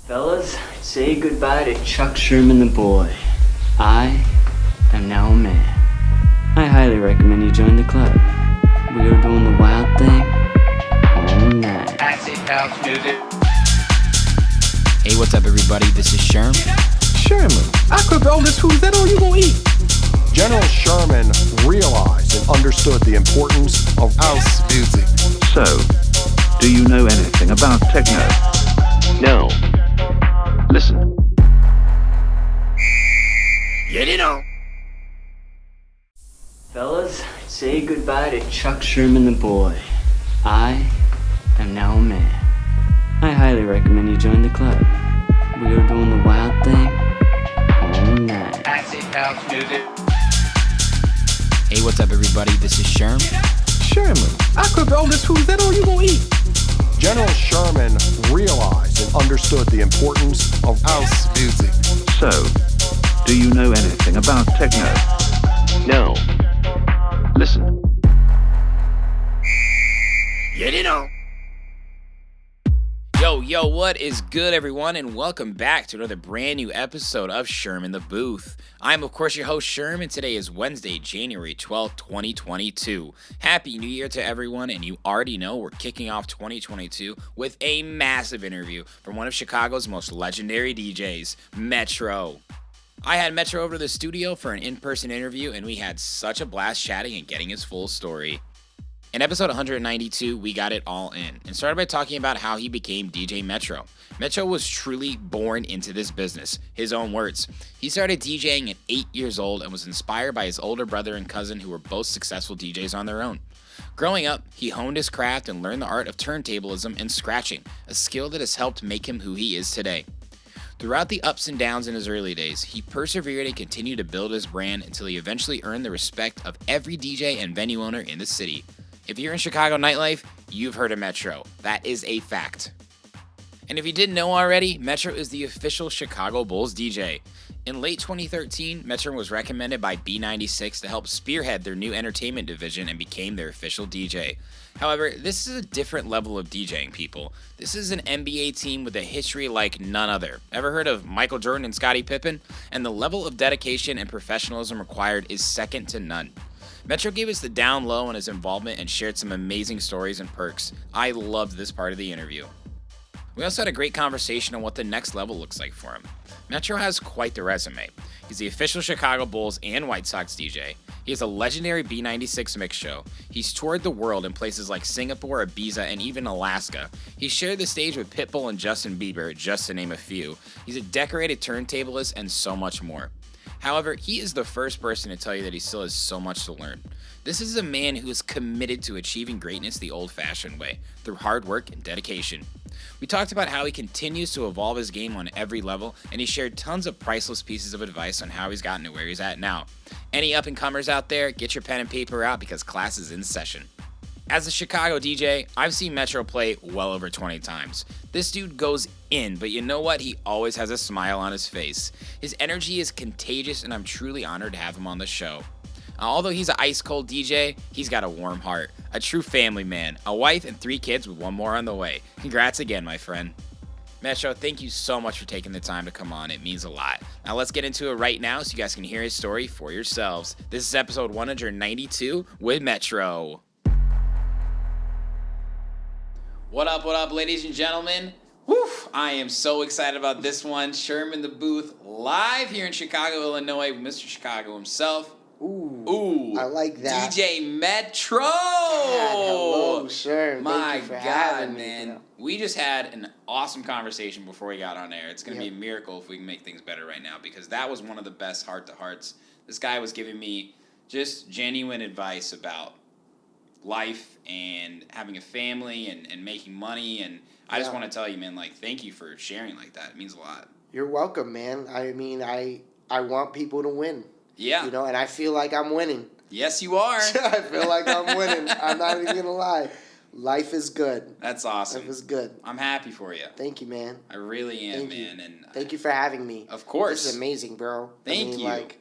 Fellas, say goodbye to Chuck Sherman the boy. I am now a man. I highly recommend you join the club. We are doing the wild thing all night. Acid house music. Hey, what's up, everybody? This is Sherm. Sherman, I cook all this food. Is that all you gonna eat? General Sherman realized and understood the importance of house music. So, do you know anything about techno? No. Listen. Get it on. Fellas, say goodbye to Chuck Sherman the boy. I am now a man. I highly recommend you join the club. We are doing the wild thing all night. Acid house music. Hey, what's up, everybody? This is Sherm. Sherman, I cook all this food. Is that all you gonna eat? General Sherman realized and understood the importance of house music. So, do you know anything about techno? No. Listen. Get it on. Yo, what is good, everyone, and welcome back to another brand new episode of Sherm in the Booth. I'm, of course, your host, Sherm, and today is Wednesday, January 12th, 2022. Happy New Year to everyone, and you already know we're kicking off 2022 with a massive interview from one of Chicago's most legendary DJs, Metro. I had Metro over to the studio for an in-person interview, and we had such a blast chatting and getting his full story. In episode 192, we got it all in and started by talking about how he became DJ Metro. Metro was truly born into this business. His own words. He started DJing at 8 years old and was inspired by his older brother and cousin who were both successful DJs on their own. Growing up, he honed his craft and learned the art of turntablism and scratching, a skill that has helped make him who he is today. Throughout the ups and downs in his early days, he persevered and continued to build his brand until he eventually earned the respect of every DJ and venue owner in the city. If you're in Chicago nightlife, you've heard of Metro. That is a fact. And if you didn't know already, Metro is the official Chicago Bulls DJ. In late 2013, Metro was recommended by B96 to help spearhead their new entertainment division and became their official DJ. However, this is a different level of DJing, people. This is an NBA team with a history like none other. Ever heard of Michael Jordan and Scottie Pippen? And the level of dedication and professionalism required is second to none. Metro gave us the down low on his involvement and shared some amazing stories and perks. I loved this part of the interview. We also had a great conversation on what the next level looks like for him. Metro has quite the resume. He's the official Chicago Bulls and White Sox DJ. He has a legendary B96 mix show. He's toured the world in places like Singapore, Ibiza, and even Alaska. He shared the stage with Pitbull and Justin Bieber, just to name a few. He's a decorated turntablist and so much more. However, he is the first person to tell you that he still has so much to learn. This is a man who is committed to achieving greatness the old-fashioned way, through hard work and dedication. We talked about how he continues to evolve his game on every level, and he shared tons of priceless pieces of advice on how he's gotten to where he's at now. Any up-and-comers out there, get your pen and paper out because class is in session. As a Chicago DJ, I've seen Metro play well over 20 times. This dude goes in, but you know what? He always has a smile on his face. His energy is contagious, and I'm truly honored to have him on the show. Although he's an ice-cold DJ, he's got a warm heart, a true family man, a wife and 3 kids with one more on the way. Congrats again, my friend. Metro, thank you so much for taking the time to come on. It means a lot. Now let's get into it right now so you guys can hear his story for yourselves. This is episode 192 with Metro. What up, ladies and gentlemen? Woo! I am so excited about this one. Sherm in the Booth, live here in Chicago, Illinois, with Mr. Chicago himself. Ooh, I like that. DJ Metro! God, hello, Sherm. My Thank you for God, having me, man. bro. We just had an awesome conversation before we got on air. It's going to be a miracle if we can make things better right now, because that was one of the best heart-to-hearts. This guy was giving me just genuine advice about life and having a family and making money, and I just want to tell you, man, like, thank you for sharing like that. It means a lot. You're welcome, man. I mean, I want people to win. Yeah. You know, and I feel like I'm winning. Yes, you are. I feel like I'm winning. I'm not even going to lie. Life is good. That's awesome. Life is good. I'm happy for you. Thank you, man. I really am, Thank man. You. And thank you for having me. Of course. This is amazing, bro. Thank you. Like,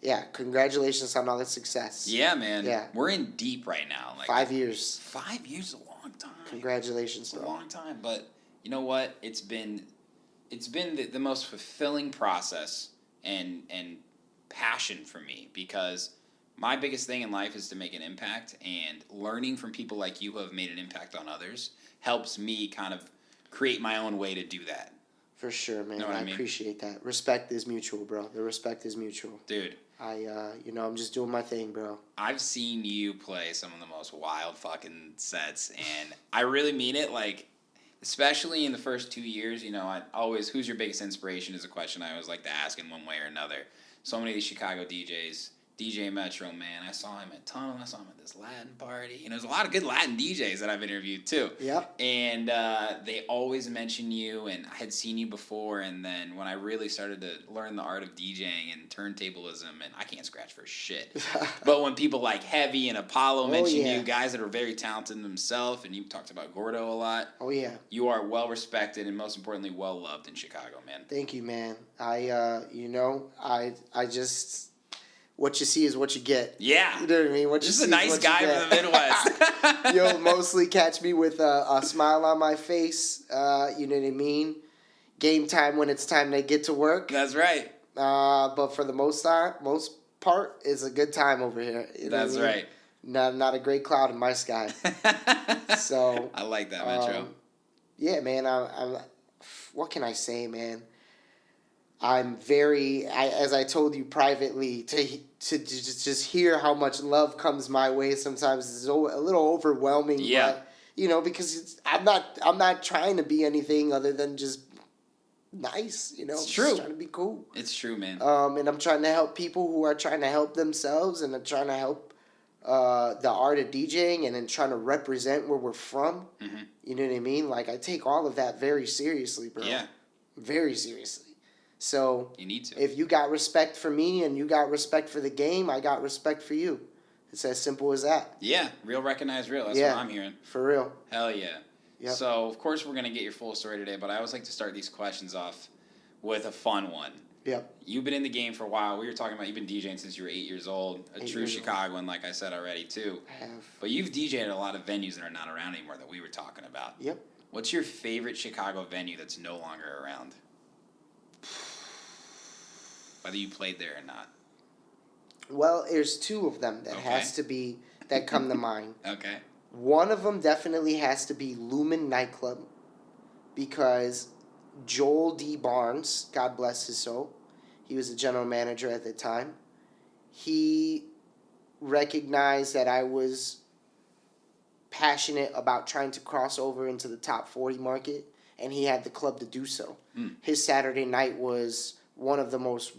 yeah, congratulations on all the success. Yeah, man. Yeah. We're in deep right now. Like 5 years. 5 years is a long time. Congratulations, It's bro. a long time, but you know what? It's been it's been the most fulfilling process and passion for me, because my biggest thing in life is to make an impact, and learning from people like you who have made an impact on others helps me kind of create my own way to do that. For sure, man. Know what I mean? Appreciate that. Respect is mutual, bro. The respect is mutual. Dude. I'm just doing my thing, bro. I've seen you play some of the most wild fucking sets, and I really mean it. Like, especially in the first 2 years, who's your biggest inspiration is a question I always like to ask in one way or another. So many of these Chicago DJs, DJ Metro, man, I saw him at Tunnel, I saw him at this Latin party. There's a lot of good Latin DJs that I've interviewed too. Yep. And they always mention you, and I had seen you before, and then when I really started to learn the art of DJing and turntablism, and I can't scratch for shit. But when people like Heavy and Apollo mention you, guys that are very talented themselves, and you talked about Gordo a lot. Oh, yeah. You are well respected and most importantly well loved in Chicago, man. Thank you, man. I just... What you see is what you get. Yeah. You know what I mean? Just a nice guy from the Midwest. You'll mostly catch me with a smile on my face. You know what I mean? Game time when it's time to get to work. That's right. But for the most part, it's a good time over here. You know That's what I mean? right. Not a great cloud in my sky. So I like that, Metro. Yeah, man. What can I say, man? I'm as I told you privately, to just hear how much love comes my way sometimes is a little overwhelming. Yeah. But, because I'm not trying to be anything other than just nice, It's true. Just trying to be cool. It's true, man. And I'm trying to help people who are trying to help themselves, and I'm trying to help the art of DJing, and then trying to represent where we're from. Mm-hmm. You know what I mean? Like, I take all of that very seriously, bro. Yeah. Very seriously. So you need to. If you got respect for me and you got respect for the game, I got respect for you. It's as simple as that. Yeah, real recognize real. That's what I'm hearing. For real. Hell yeah. Yep. So, of course, we're going to get your full story today, but I always like to start these questions off with a fun one. Yep. You've been in the game for a while. We were talking about you've been DJing since you were 8 years old. A true Chicagoan, like I said already, too. I have. But you've DJed at a lot of venues that are not around anymore that we were talking about. Yep. What's your favorite Chicago venue that's no longer around? Whether you played there or not. Well, there's two of them that come to mind. Okay. One of them definitely has to be Lumen Nightclub, because Joel D. Barnes, God bless his soul, he was the general manager at the time. He recognized that I was passionate about trying to cross over into the top 40 market, and he had the club to do so. His Saturday night was one of the most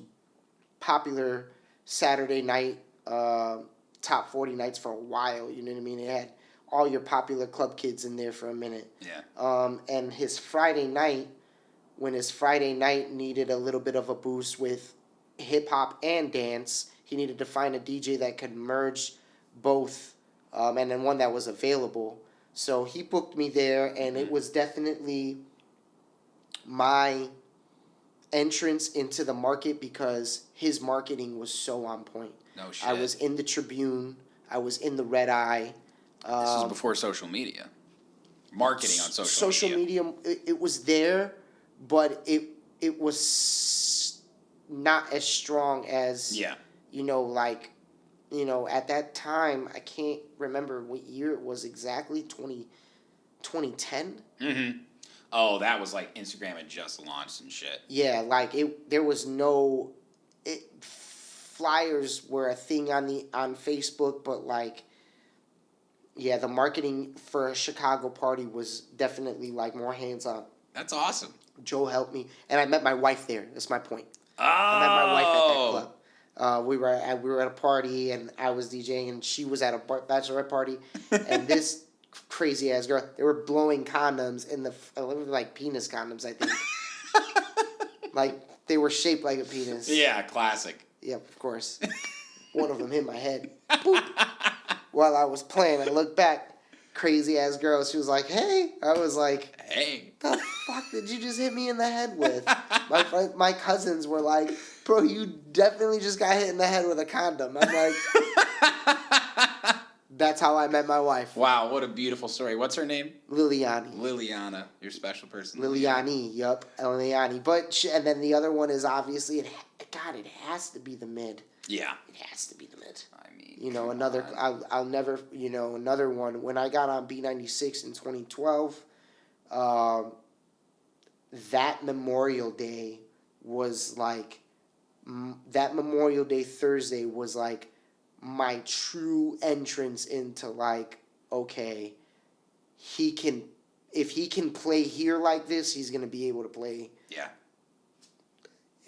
popular Saturday night top 40 nights for a while. You know what I mean? It had all your popular club kids in there for a minute. Yeah. And his Friday night, when his Friday night needed a little bit of a boost with hip-hop and dance, he needed to find a DJ that could merge both, and then one that was available. So he booked me there, and it was definitely my entrance into the market because his marketing was so on point. No shit. I was in the Tribune. I was in the Red Eye. This was before social media. Marketing on social media. It was there, but it was not as strong as, at that time, I can't remember what year it was exactly, 2010? Mm-hmm. Oh, that was like Instagram had just launched and shit. Yeah, there was no... flyers were a thing on Facebook, but the marketing for a Chicago party was definitely more hands-on. That's awesome. Joe helped me, and I met my wife there. That's my point. Oh. I met my wife at that club. We were at a party, and I was DJing, and she was at a bachelorette party, and this crazy ass girl, they were blowing condoms in the penis condoms, I think. They were shaped like a penis. Yeah, classic. Yep, of course. One of them hit my head. Boop. While I was playing, I looked back. Crazy ass girl. She was like, "Hey." I was like, "Hey, the fuck did you just hit me in the head with?" My cousins were like, "Bro, you definitely just got hit in the head with a condom." I'm like, That's how I met my wife. Wow, what a beautiful story. What's her name? Liliani. Liliana, your special person. Liliani, yup, Liliani. But and then the other one is obviously it has to be the mid. Yeah. It has to be the mid. I mean, You know, I'll never, another one. When I got on B96 in 2012, that Memorial Day was like, that Memorial Day Thursday was like my true entrance into like, okay, if he can play here like this, he's going to be able to play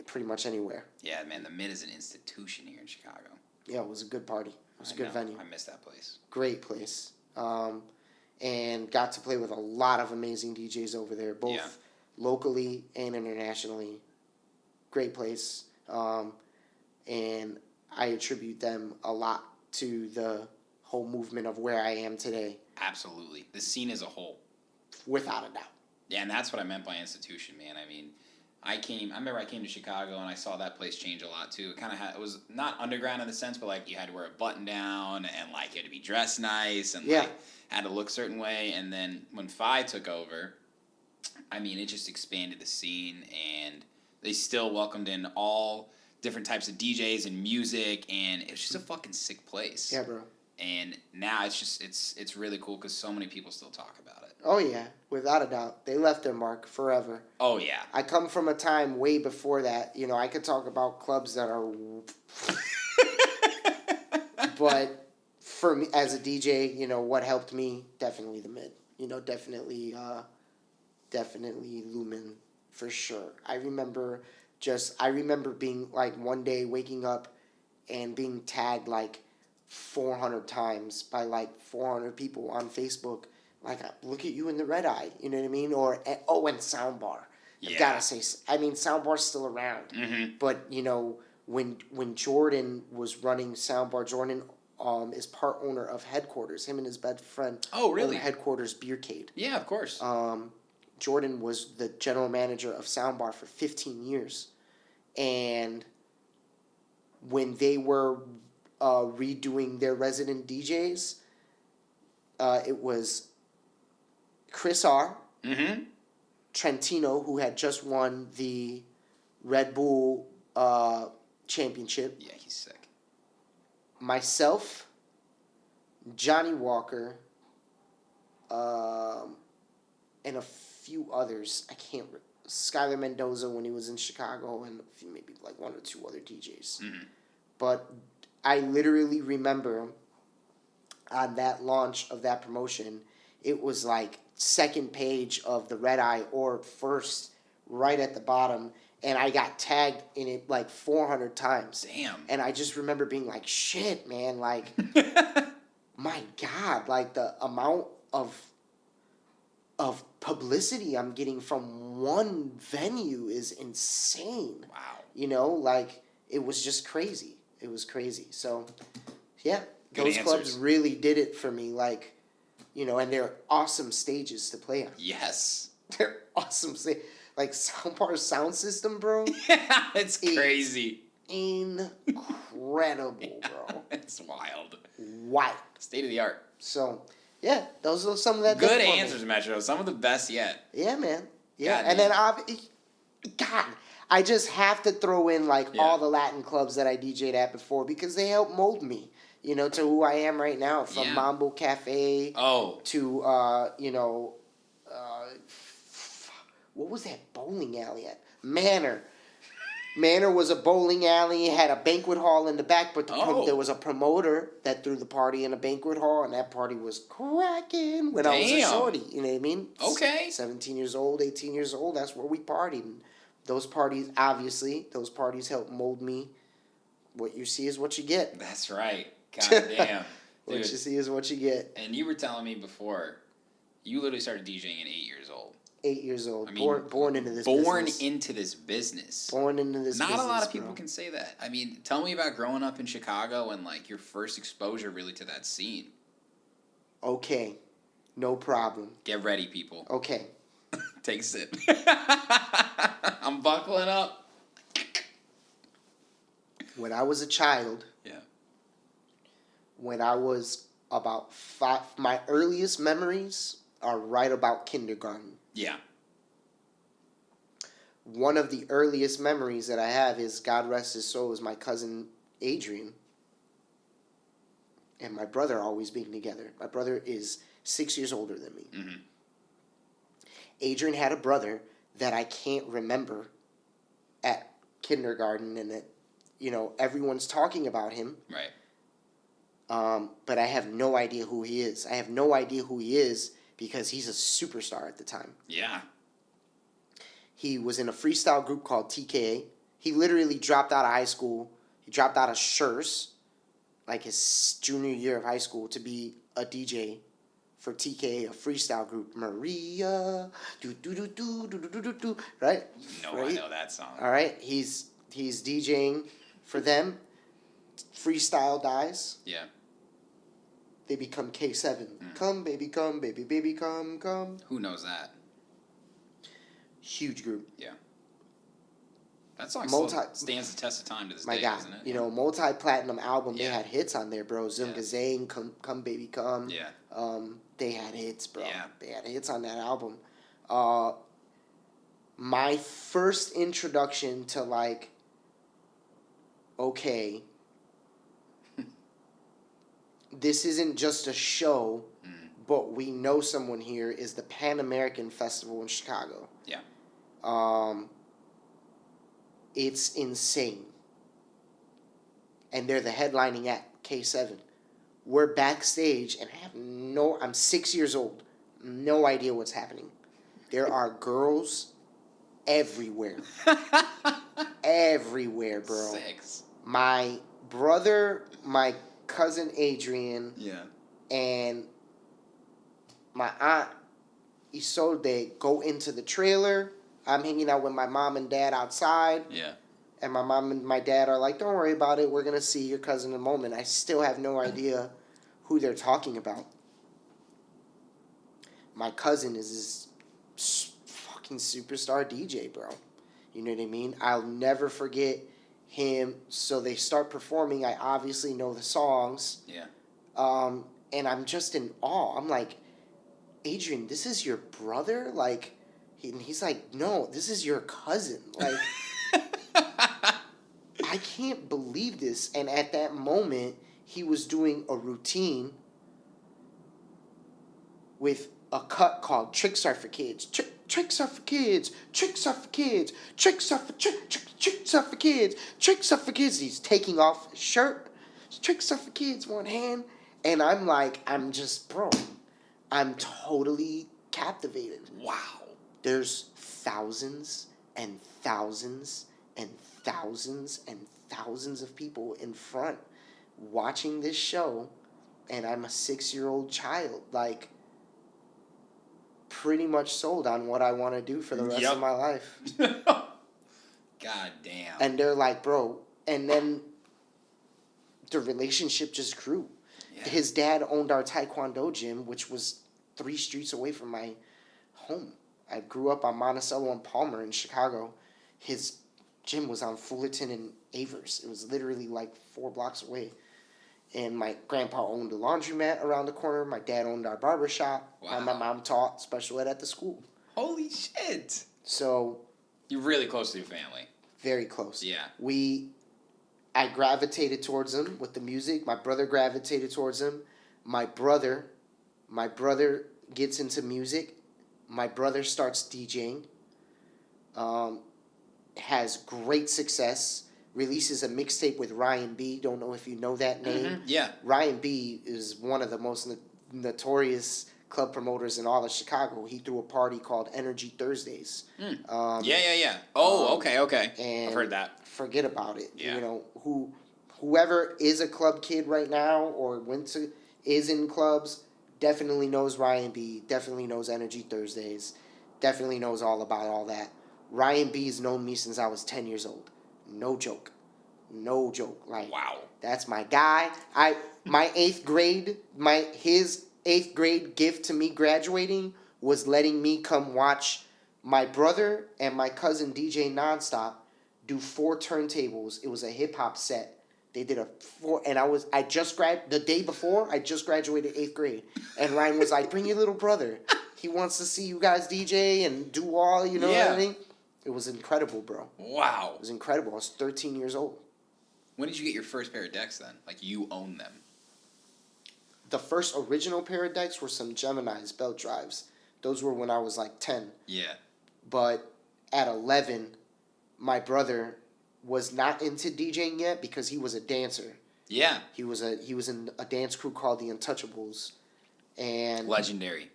pretty much anywhere. Yeah, man, the Mid is an institution here in Chicago. Yeah, it was a good party. It was a good venue. I miss that place. Great place. And got to play with a lot of amazing DJs over there, both locally and internationally. Great place. And I attribute them a lot to the whole movement of where I am today. Absolutely. The scene as a whole. Without a doubt. Yeah, and that's what I meant by institution, man. I mean, I remember I came to Chicago and I saw that place change a lot too. It was not underground in the sense, but like you had to wear a button down and like you had to be dressed nice and like had to look a certain way. And then when Phi took over, I mean, it just expanded the scene and they still welcomed in all different types of DJs and music, and it was just a fucking sick place. Yeah, bro. And now it's really cool because so many people still talk about it. Oh, yeah. Without a doubt. They left their mark forever. Oh, yeah. I come from a time way before that. You know, I could talk about clubs that are... But for me, as a DJ, you know, what helped me? Definitely the Mid. You know, definitely Lumen, for sure. I remember being, like, one day waking up and being tagged, like, 400 times by, like, 400 people on Facebook. Like, look at you in the red eye, you know what I mean? Or, and Soundbar. I've got to say, I mean, Soundbar's still around. Mm-hmm. But, you know, when Jordan was running Soundbar, Jordan is part owner of Headquarters. Him and his best friend. Oh, really? Headquarters Beercade. Yeah, of course. Jordan was the general manager of Soundbar for 15 years. And when they were redoing their resident DJs, it was Chris R., Trentino, who had just won the Red Bull championship. Yeah, he's sick. Myself, Johnny Walker, and a few others. I can't... Skylar Mendoza when he was in Chicago, and maybe like one or two other DJs. Mm-hmm. But I literally remember on that launch of that promotion, it was like second page of the Red Eye or first right at the bottom, and I got tagged in it like 400 times. Damn. And I just remember being like, shit, man, like, my God, like the amount of publicity I'm getting from one venue is insane. Wow. You know, like, it was just crazy. It was crazy. So, yeah, Good those answers. clubs really did it for me. Like, you know, and they're awesome stages to play on. Yes. They're awesome. Like, Soundbar's sound system, bro. Yeah, it's crazy. Incredible, bro. It's wild. Wild. State of the art. So, yeah, those are some of that. Good answers, Metro. Some of the best yet. Yeah, man. Yeah, God, and then I just have to throw in like all the Latin clubs that I DJ'd at before because they helped mold me, you know, to who I am right now. From Mambo Cafe to you know, what was that bowling alley at? Manor. Manor was a bowling alley, had a banquet hall in the back, but there was a promoter that threw the party in a banquet hall, and that party was cracking when I was a shorty. You know what I mean? Okay. 17 years old, 18 years old, that's where we partied. And those parties helped mold me. What you see is what you get. That's right. God damn. What you see is what you get. And you were telling me before, you literally started DJing at 8 years old. 8 years old. I mean, born into this business. Born into this business. Born into this Not business, a lot of people bro. can say that. I mean, tell me about growing up in Chicago and, like, your first exposure really to that scene. Okay. No problem. Get ready, people. Okay. Take a sip. I'm buckling up. When I was a child, Yeah. when I was about 5. My earliest memories are right about kindergarten. Yeah. One of the earliest memories that I have is, God rest his soul, is my cousin Adrian and my brother always being together. My brother is 6 years older than me. Mm-hmm. Adrian had a brother that I can't remember at kindergarten, and that, everyone's talking about him. Right. But I have no idea who he is. I have no idea who he is because he's a superstar at the time. Yeah. He was in a freestyle group called TKA. He literally dropped out of high school. He dropped out of SHRS, like his junior year of high school, to be a DJ for TKA, a freestyle group. Maria, do do do do do do do do. Right? No, right? I know that song. All right. He's DJing for them. Freestyle dies. Yeah. They become K7. Come, baby, come, come. Who knows that? Huge group. Yeah. That song still stands the test of time to this My day, God, doesn't it? multi-platinum album. They Yeah. had hits on there, bro. Zunga Zane, come, baby, come. Yeah. They had hits, bro. Yeah. They had hits on that album. My first introduction to, like, okay, this isn't just a show, but we know someone here, is the Pan American Festival in Chicago. Yeah. It's insane. And they're the headlining act, K7. We're backstage and I'm 6 years old. No idea what's happening. There are girls everywhere. Everywhere, bro. 6. My brother, my cousin Adrian, Yeah. and my aunt Isolde go into the trailer. I'm hanging out with my mom and dad outside. Yeah. And my mom and my dad are like, don't worry about it. We're going to see your cousin in a moment. I still have no idea who they're talking about. My cousin is this fucking superstar DJ, bro. You know what I mean? I'll never forget him. So they start performing. I obviously know the songs. Yeah. And I'm just in awe. I'm like, Adrian, this is your brother? Like, he's like, no, this is your cousin. Like, I can't believe this. And at that moment, he was doing a routine with a cut called Tricks Are for Kids. Tricks are for kids. Tricks are for kids. Tricks are for tricks are for kids. Tricks are for kids. He's taking off his shirt. Tricks are for kids, one hand. And I'm like, bro, I'm totally captivated. Wow. There's thousands and thousands and thousands and thousands of people in front watching this show, and I'm a 6-year-old child, like, pretty much sold on what I want to do for the rest of my life. God damn. And they're like, bro, and then the relationship just grew. Yeah. His dad owned our Taekwondo gym, which was 3 streets away from my home. I grew up on Monticello and Palmer in Chicago. His gym was on Fullerton and Avers. It was literally like 4 blocks away. And my grandpa owned a laundromat around the corner. My dad owned our barber shop. Wow. My mom taught special ed at the school. Holy shit. So... You're really close to your family. Very close. Yeah. I gravitated towards him with the music. My brother gravitated towards him. My brother gets into music. My brother starts DJing. Has great success. Releases a mixtape with Ryan B. Don't know if you know that name. Mm-hmm. Yeah. Ryan B. is one of the most notorious club promoters in all of Chicago. He threw a party called Energy Thursdays. Yeah. Oh, okay. And I've heard that. Forget about it. Yeah. You know, whoever is a club kid right now or is in clubs definitely knows Ryan B. Definitely knows Energy Thursdays. Definitely knows all about all that. Ryan B's known me since I was 10 years old. No joke. Like, wow. That's my guy. His 8th grade gift to me graduating was letting me come watch my brother and my cousin DJ Nonstop do 4 turntables. It was a hip hop set They did and the day before, I just graduated 8th grade. And Ryan was like, bring your little brother. He wants to see you guys DJ and do all, you know what I mean? It was incredible, bro. Wow. It was incredible. I was 13 years old. When did you get your first pair of decks then? Like, you own them? The first original pair of decks were some Gemini's belt drives. Those were when I was like 10. Yeah. But at 11, my brother was not into DJing yet because he was a dancer. Yeah. He was in a dance crew called the Untouchables, and Legendary.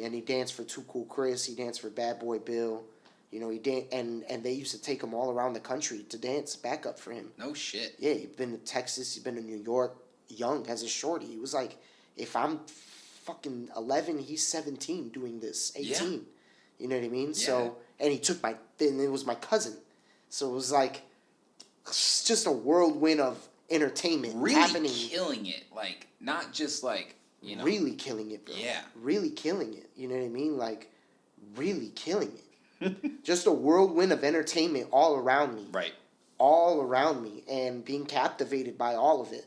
And he danced for Too Cool Chris. He danced for Bad Boy Bill. You know, and they used to take him all around the country to dance backup for him. No shit. Yeah, he'd been to Texas. He'd been to New York. Young as a shorty. He was like, if I'm fucking 11, he's 17 doing this. 18. Yeah. You know what I mean? Yeah. So, and he took then it was my cousin. So it was like, it's just a whirlwind of entertainment Really happening. killing it. Like, not just like, you know. Really killing it, bro. Yeah. Really killing it. You know what I mean? Like, really killing it. Just a whirlwind of entertainment all around me. Right. All around me. And being captivated by all of it.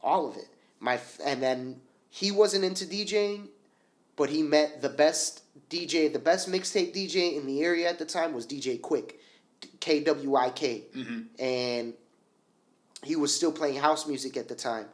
All of it. And then he wasn't into DJing, but he met the best DJ, the best mixtape DJ in the area at the time was DJ Quick. KWIK. Mm-hmm. And he was still playing house music at the time.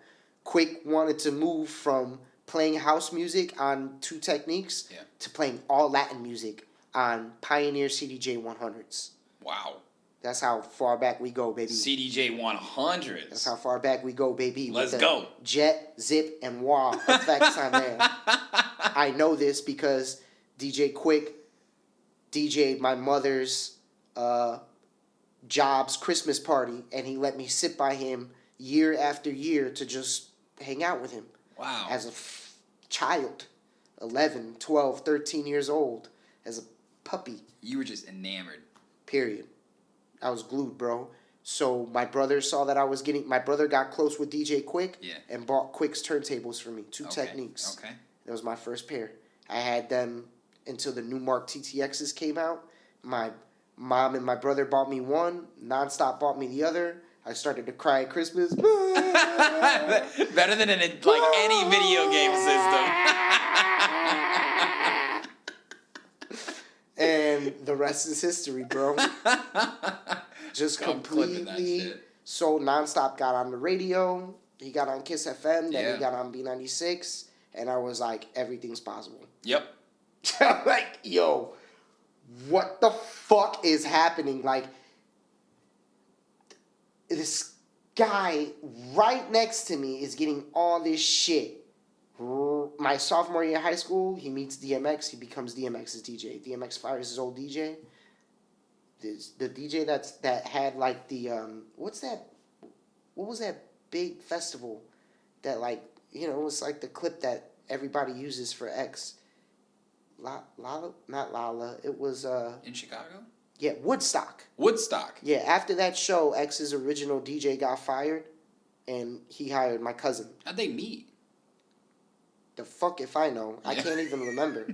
Quick wanted to move from playing house music on 2 Techniques to playing all Latin music on Pioneer CDJ 100s. Wow. That's how far back we go, baby. CDJ 100s. That's how far back we go, baby. Let's with the go. Jet, zip, and wah effects on there. I know this because DJ Quick DJ'd my mother's job's Christmas party, and he let me sit by him year after year to just hang out with him. Wow. As a child, 11, 12, 13 years old, as a puppy. You were just enamored. Period. I was glued, bro. So my brother saw that my brother got close with DJ Quick and bought Quick's turntables for me, 2 Techniques. Okay. That was my first pair. I had them until the new Mark TTXs came out. My mom and my brother bought me one. Nonstop bought me the other. I started to cry at Christmas. Better than any video game system. And the rest is history, bro. Just completely sold Nonstop, got on the radio. He got on Kiss FM, then he got on B96. And I was like, everything's possible. Yep. Like, yo, what the fuck is happening? Like, this guy right next to me is getting all this shit. My sophomore year of high school, he meets DMX. He becomes DMX's DJ. DMX fires his old DJ. The DJ that had like the what was that big festival that, like, you know, it was like the clip that everybody uses for X. Lala, not Lala. It was in Chicago? Yeah, Woodstock. Yeah, after that show, X's original DJ got fired, and he hired my cousin. How'd they meet? The fuck if I know. I can't even remember.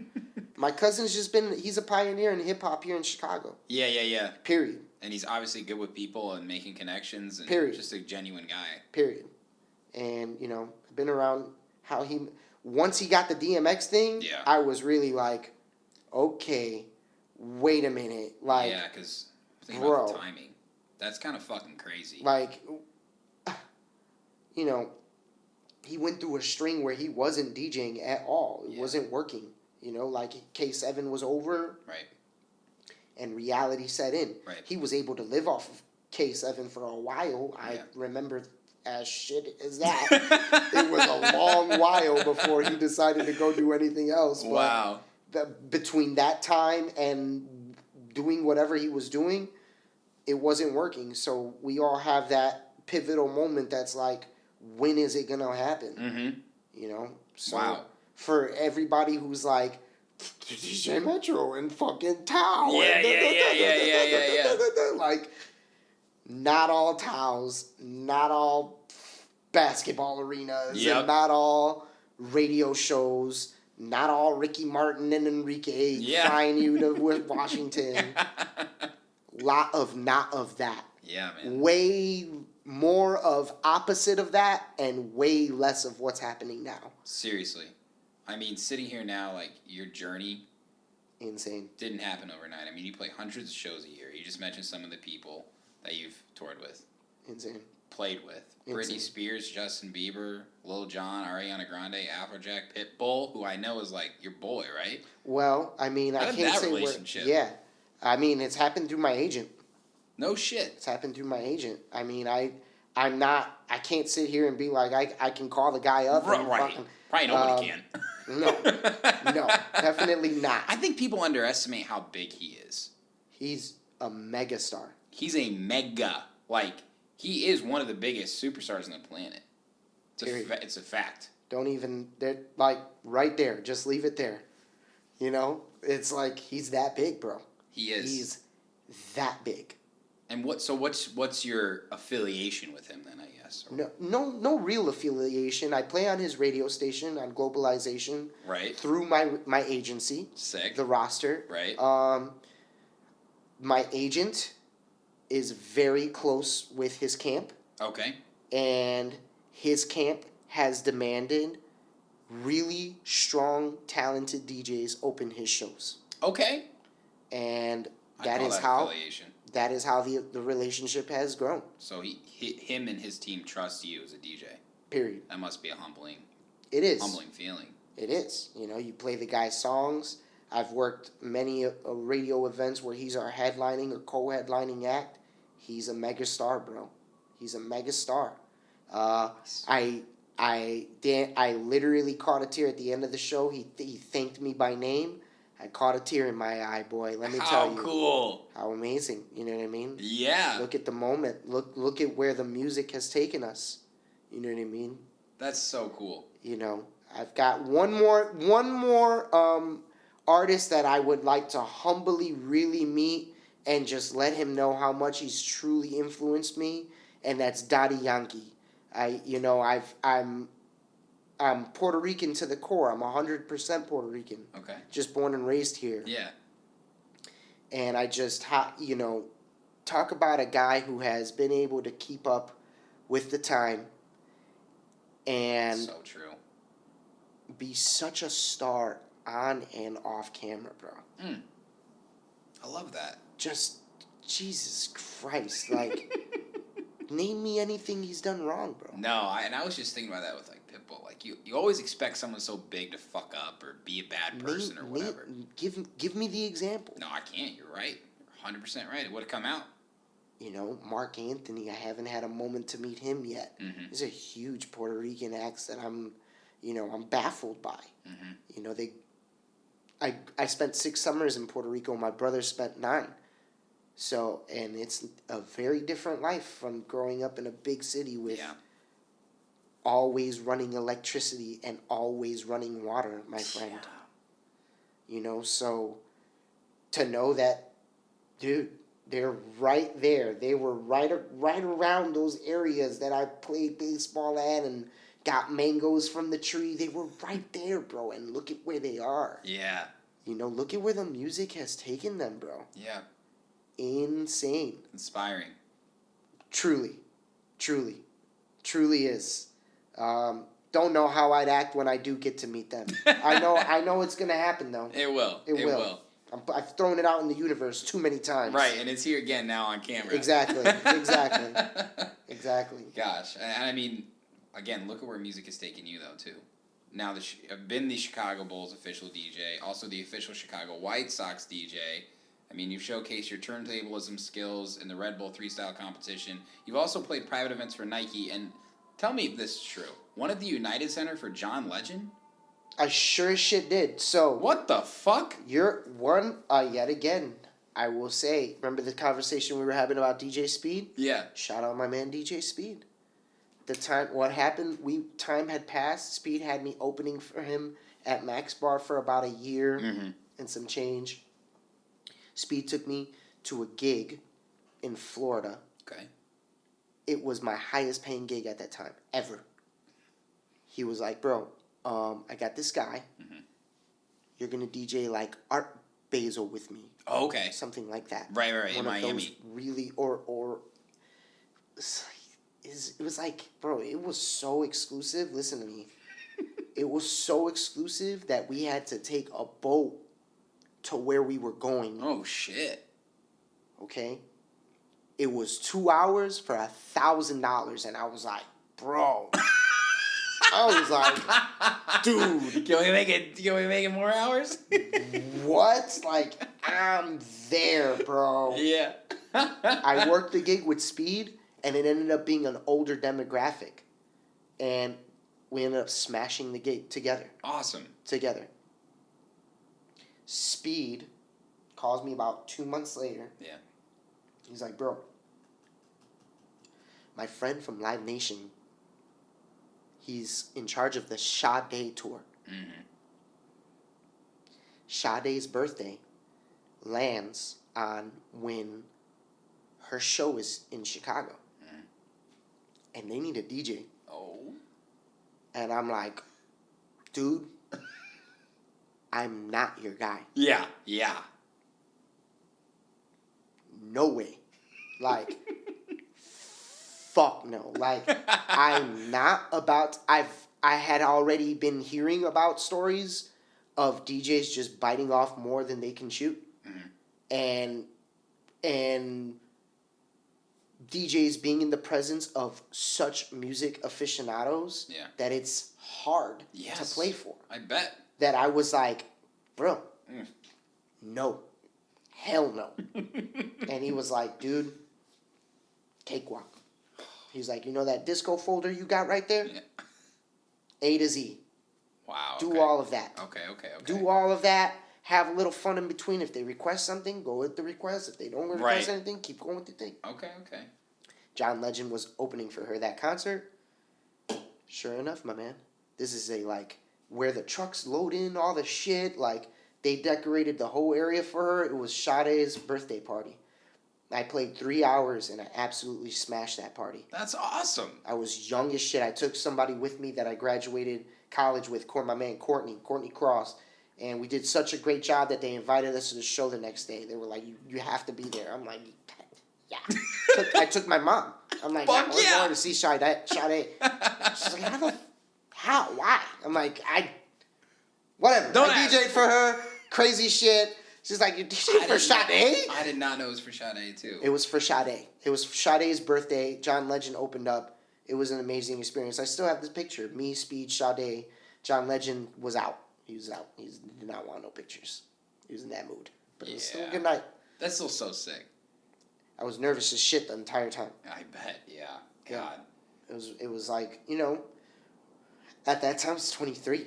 My cousin's he's a pioneer in hip-hop here in Chicago. Yeah. Period. And he's obviously good with people and making connections and just a genuine guy. Period. And, you know, I've been around once he got the DMX thing, I was really like, okay, wait a minute. Like, yeah, because think about the timing. That's kind of fucking crazy. Like, you know, he went through a string where he wasn't DJing at all. It wasn't working. You know, like K7 was over. Right. And reality set in. Right. He was able to live off of K7 for a while. I remember as shit as that. It was a long while before he decided to go do anything else. But wow. Between that time and doing whatever he was doing, it wasn't working. So we all have that pivotal moment that's like, when is it going to happen? Mm-hmm. You know? So for everybody who's like, DJ Metro and fucking Tao. Yeah. Like, not all Taos, not all basketball arenas, and not all radio shows, not all Ricky Martin and Enrique flying you to Washington. Lot of not of that. Yeah, man. Way more of opposite of that and way less of what's happening now. Seriously. I mean, sitting here now, like, your journey Insane. didn't happen overnight. I mean, you play hundreds of shows a year. You just mentioned some of the people that you've toured with. Insane. Played with. Insane. Britney Spears, Justin Bieber, Lil Jon, Ariana Grande, Afrojack, Pitbull, who I know is like your boy, right? Well, I mean, How I did can't that say relationship? Yeah. I mean, it's happened through my agent. No shit. It's happened through my agent. I mean, I can't sit here and be like, I can call the guy up. And Right. fucking, Probably nobody can. No, definitely not. I think people underestimate how big he is. He's a megastar. He's a mega. Like, he is one of the biggest superstars on the planet. It's a fact. Don't even, like, right there. Just leave it there. You know? It's like, he's that big, bro. He is. He's that big. And what's your affiliation with him then, I guess? No real affiliation. I play on his radio station on Globalization. Right. Through my agency. Sick. The roster. Right. My agent is very close with his camp. Okay. And his camp has demanded really strong, talented DJs open his shows. Okay. And that is how the relationship has grown. So him and his team trust you as a DJ. Period. That must be a humbling. It is. Humbling feeling. It is. You know, you play the guy's songs. I've worked many radio events where he's our headlining or co-headlining act. He's a megastar, bro. He's a megastar. I literally caught a tear at the end of the show. He thanked me by name. I caught a tear in my eye, boy. Let me tell you. How cool. How amazing. You know what I mean? Yeah. Look at the moment. Look at where the music has taken us. You know what I mean? That's so cool. You know, I've got one more artist that I would like to humbly really meet and just let him know how much he's truly influenced me, and that's Daddy Yankee. I'm Puerto Rican to the core. I'm 100% Puerto Rican. Okay. Just born and raised here. Yeah. And I just talk about a guy who has been able to keep up with the time and so true. Be such a star on and off camera, bro. I love that. Just, Jesus Christ, like, name me anything he's done wrong, bro. No, I was just thinking about that with, like, Pitbull. Like, you always expect someone so big to fuck up or be a bad person or whatever. Give me the example. No, I can't. You're right. You're 100% right. It would have come out. You know, Mark Anthony, I haven't had a moment to meet him yet. Mm-hmm. He's a huge Puerto Rican act that I'm baffled by. Mm-hmm. You know, I spent 6 summers in Puerto Rico. My brother spent 9. So, and it's a very different life from growing up in a big city with always running electricity and always running water, my friend. Yeah. You know, so to know that, dude, they're right there. They were right around those areas that I played baseball at and got mangoes from the tree. They were right there, bro. And look at where they are. Yeah. You know, look at where the music has taken them, bro. Yeah. Insane. Inspiring. Truly is. Don't know how I'd act when I do get to meet them. I know it's gonna happen though. It will. It will. I've thrown it out in the universe too many times. Right, and it's here again now on camera. Exactly. Gosh, and I mean, again, look at where music has taken you though too. Now I've been the Chicago Bulls official DJ, also the official Chicago White Sox DJ. I mean, you've showcased your turntablism skills in the Red Bull 3-style competition. You've also played private events for Nike. And tell me if this is true. One at the United Center for John Legend? I sure as shit did. So what the fuck? You're one, yet again, I will say, remember the conversation we were having about DJ Speed? Yeah. Shout out my man DJ Speed. Time had passed. Speed had me opening for him at Max Bar for about a year and some change. Speed took me to a gig in Florida. Okay. It was my highest paying gig at that time, ever. He was like, bro, I got this guy. Mm-hmm. You're going to DJ like Art Basel with me. Oh, okay. Something like that. Right, in One Miami. Of those really, or it was like, bro, it was so exclusive. Listen to me. It was so exclusive that we had to take a boat to where we were going. Oh, shit. Okay? It was 2 hours for $1,000, and I was like, bro. I was like, dude. Can we make it more hours? What? Like, I'm there, bro. Yeah. I worked the gig with Speed, and it ended up being an older demographic. And we ended up smashing the gig together. Awesome. Together. Speed calls me about 2 months later. Yeah. He's like, bro, my friend from Live Nation, he's in charge of the Sade tour. Mm-hmm. Sade's birthday lands on when her show is in Chicago. Mm-hmm. And they need a DJ. Oh. And I'm like, dude, I'm not your guy. Yeah. Yeah. No way. Like, fuck no. Like, I'm not about... I had already been hearing about stories of DJs just biting off more than they can chew. Mm-hmm. And DJs being in the presence of such music aficionados that it's hard to play for. I bet. That I was like, bro, no. Hell no. And he was like, dude, cakewalk. He's like, you know that disco folder you got right there? Yeah. A to Z. Wow. Do all of that. Okay. Do all of that. Have a little fun in between. If they request something, go with the request. If they don't request anything, keep going with the thing. Okay. John Legend was opening for her that concert. Sure enough, my man. This is where the trucks load in all the shit. Like, they decorated the whole area for her. It was Sade's birthday party. I played 3 hours, and I absolutely smashed that party. That's awesome. I was young as shit. I took somebody with me that I graduated college with, my man Courtney Cross. And we did such a great job that they invited us to the show the next day. They were like, you have to be there. I'm like, yeah. I took my mom. I'm like, Fuck we're yeah. going to see Sade. She's like, how? Why? I'm like, whatever. Don't I ask. DJ'd for her. Crazy shit. She's like, you DJ'd for Sade? I did not know it was for Sade, too. It was for Sade. It was Sade's birthday. John Legend opened up. It was an amazing experience. I still have this picture. Me, Speed, Sade. John Legend was out. He was out. He did not want no pictures. He was in that mood. But it was still a good night. That's still so sick. I was nervous as shit the entire time. I bet, yeah. God. It was like, at that time I was 23.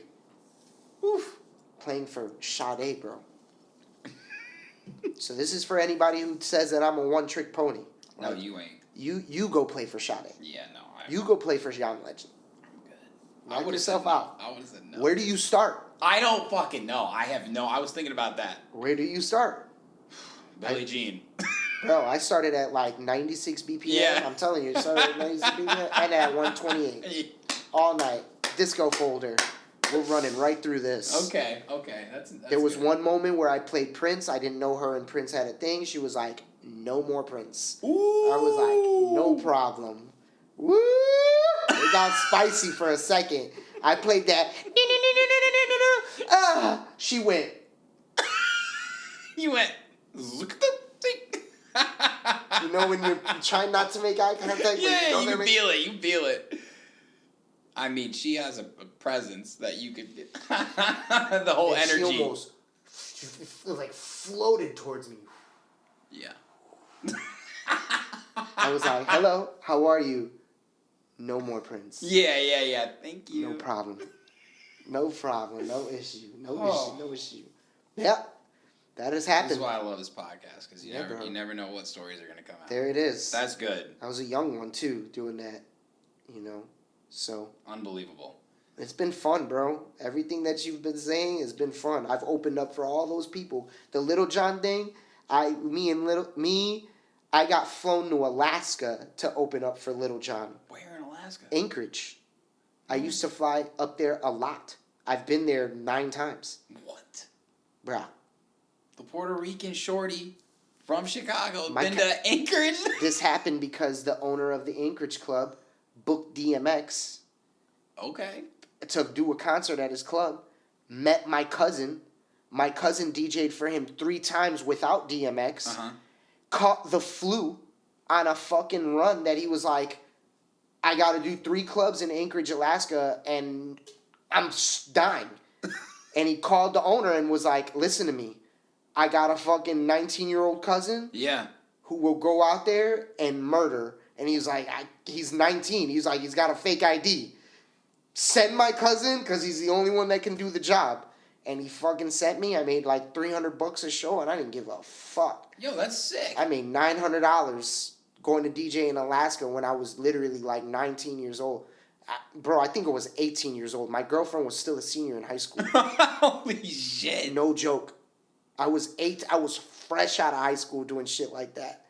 Oof. Playing for Sade, bro. So this is for anybody who says that I'm a one-trick pony. No, you ain't. You go play for Sade. Yeah, no. You go play for John Legend. I'm good. Knock yourself out. I would have said no. Where do you start? I don't fucking know. I was thinking about that. Where do you start? Billie Jean. Bro, I started at 96 BPM. Yeah. I'm telling you, I started at 96 BPM and at 128. All night. Disco folder. We're running right through this. Okay. That's there was good. one moment where I played Prince. I didn't know her and Prince had a thing. She was like, no more Prince. Ooh. I was like, no problem. Woo! It got spicy for a second. I played that. She went. You went. You know when you're trying not to make eye contact? Yeah, you feel it. I mean, she has a presence that you could get. The whole and energy. She almost floated towards me. Yeah. I was like, hello, how are you? No more Prince. Yeah. Thank you. No problem. No issue. No issue. Yep. That has happened. This is why I love this podcast, because you never know what stories are going to come out. There it is. That's good. I was a young one, too, doing that, so. Unbelievable. It's been fun, bro. Everything that you've been saying has been fun. I've opened up for all those people. The Little John thing, I got flown to Alaska to open up for Little John. Where in Alaska? Anchorage. I used to fly up there a lot. I've been there 9 times. What? Bruh. The Puerto Rican shorty from Chicago been to Anchorage? This happened because the owner of the Anchorage club booked DMX Okay. to do a concert at his club. Met my cousin. My cousin DJ'd for him 3 times without DMX. Uh-huh. Caught the flu on a fucking run that he was like, I got to do 3 clubs in Anchorage, Alaska, and I'm dying. And he called the owner and was like, listen to me. I got a fucking 19-year-old cousin Yeah. who will go out there and murder. And he's like, he's 19. He's like, he's got a fake ID. Send my cousin because he's the only one that can do the job. And he fucking sent me. I made like $300 a show, and I didn't give a fuck. Yo, that's sick. I made $900 going to DJ in Alaska when I was literally like 19 years old. Bro, I think I was 18 years old. My girlfriend was still a senior in high school. Holy shit. No joke. I was fresh out of high school doing shit like that.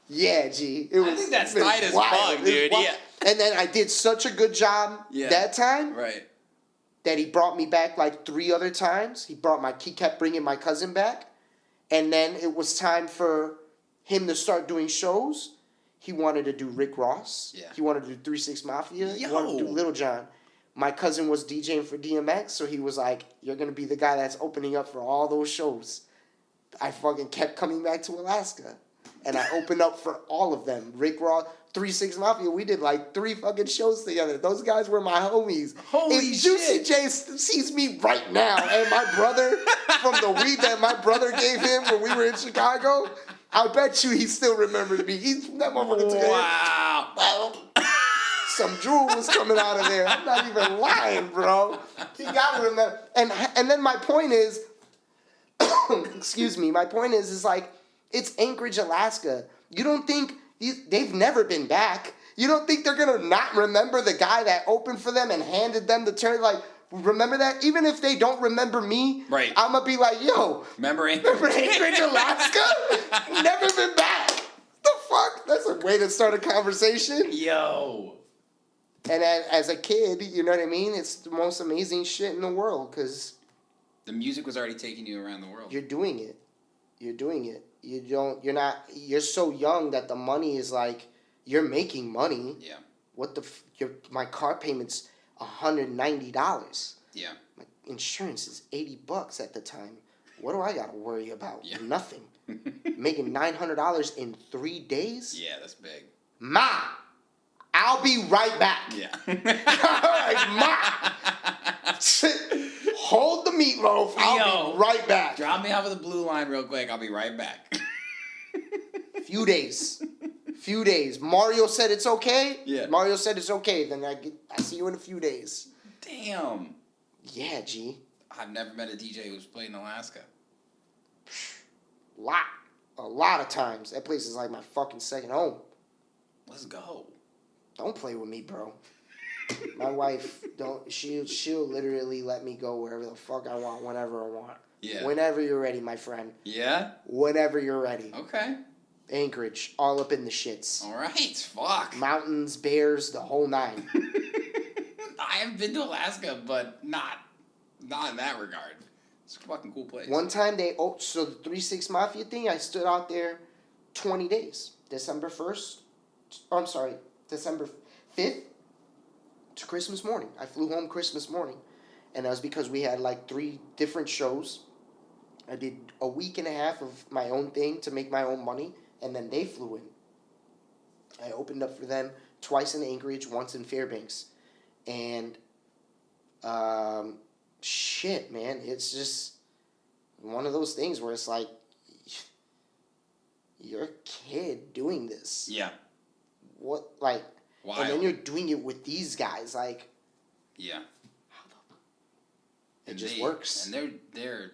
Yeah, G. I think that's tight as fuck, dude. Yeah. And then I did such a good job that time Right. that he brought me back like 3 other times. He kept bringing my cousin back. And then it was time for him to start doing shows. He wanted to do Rick Ross. Yeah. He wanted to do 3 6 Mafia. He Yo. wanted to do Little John. My cousin was DJing for DMX, so he was like, you're going to be the guy that's opening up for all those shows. I fucking kept coming back to Alaska. And I opened up for all of them. Rick Ross, 3 6 Mafia, we did like 3 fucking shows together. Those guys were my homies. Holy if Juicy J sees me right now and my brother, from the weed that my brother gave him when we were in Chicago, I bet you he still remembers me. That motherfucker took Wow. some drool was coming out of there. I'm not even lying, bro. He got to remember. And then my point is, excuse me, my point is like, it's Anchorage, Alaska. You don't think, they've never been back. You don't think they're going to not remember the guy that opened for them and handed them the turn? Like, remember that? Even if they don't remember me, right. I'm going to be like, yo. Remember Anchorage, Alaska? Never been back. The fuck? That's a way to start a conversation. Yo. And as a kid, you know what I mean? It's the most amazing shit in the world because the music was already taking you around the world. You're doing it. You're doing it. You're so young that the money is like, you're making money. Yeah. My car payment's $190. Yeah. My insurance is $80 at the time. What do I got to worry about? Yeah. Nothing. Making $900 in 3 days? Yeah, that's big. Ma, I'll be right back. Yeah. Like, Ma, hold the meatloaf. I'll be right back. Drop me off of the blue line real quick. I'll be right back. Few days. Mario said it's okay. Yeah. Mario said it's okay. Then I see you in a few days. Damn. Yeah, G. I've never met a DJ who's played in Alaska. A lot of times. That place is like my fucking second home. Let's go. Don't play with me, bro. My wife she'll literally let me go wherever the fuck I want, whenever I want. Yeah. Whenever you're ready, my friend. Yeah? Whenever you're ready. Okay. Anchorage, all up in the shits. All right. Fuck. Mountains, bears, the whole 9. I haven't been to Alaska, but not in that regard. It's a fucking cool place. One time so the 3 6 Mafia thing, I stood out there 20 days. December 5th to Christmas morning. I flew home Christmas morning. And that was because we had like 3 different shows. I did a week and a half of my own thing to make my own money. And then they flew in. I opened up for them twice in Anchorage, once in Fairbanks. And shit, man, it's just one of those things where it's like, you're a kid doing this. Yeah. What, like, Wild. And then you're doing it with these guys, like. Yeah. It just works. And they're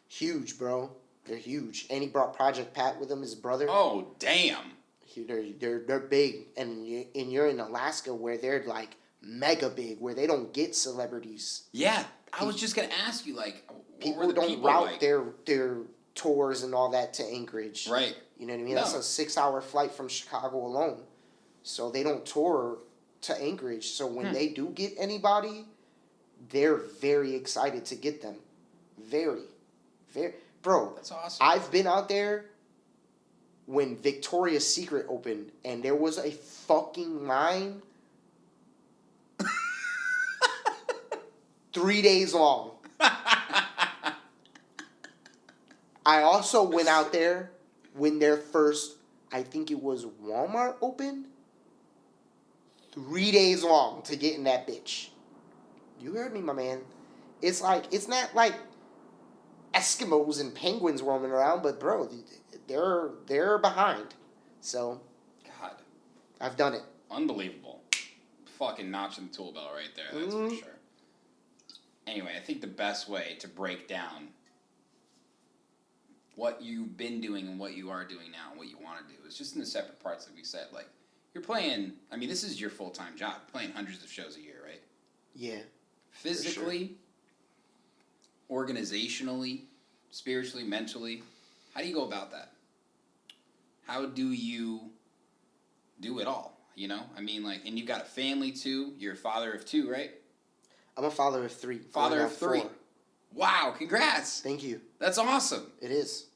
huge, bro. They're huge. And he brought Project Pat with him, his brother. Oh, damn. They're big. And you're in Alaska where they're like mega big, where they don't get celebrities. Yeah. I was just going to ask you, like, people don't route their tours and all that to Anchorage. Right. You know what I mean? No. That's a 6-hour flight from Chicago alone. So they don't tour to Anchorage. So when they do get anybody, they're very excited to get them. Very. Bro, that's awesome. I've been out there when Victoria's Secret opened, and there was a fucking line 3 days long. I also went out there when their first, I think it was Walmart opened. 3 days long to get in that bitch. You heard me, my man. It's not like Eskimos and penguins roaming around, but bro, they're behind. So, God, I've done it. unbelievable. Fucking notch in the tool belt right there, that's for sure. Anyway, I think the best way to break down what you've been doing and what you are doing now and what you want to do is just in the separate parts that we said. Like, you're playing, I mean, this is your full-time job, playing hundreds of shows a year, right? Yeah. Physically, organizationally, spiritually, mentally, how do you go about that? How do you do it all, you know? I mean, like, and you've got a family too. You're a father of 2, right? I'm a father of 3. Father of 3. 4. Wow, congrats. Thank you. That's awesome. It is.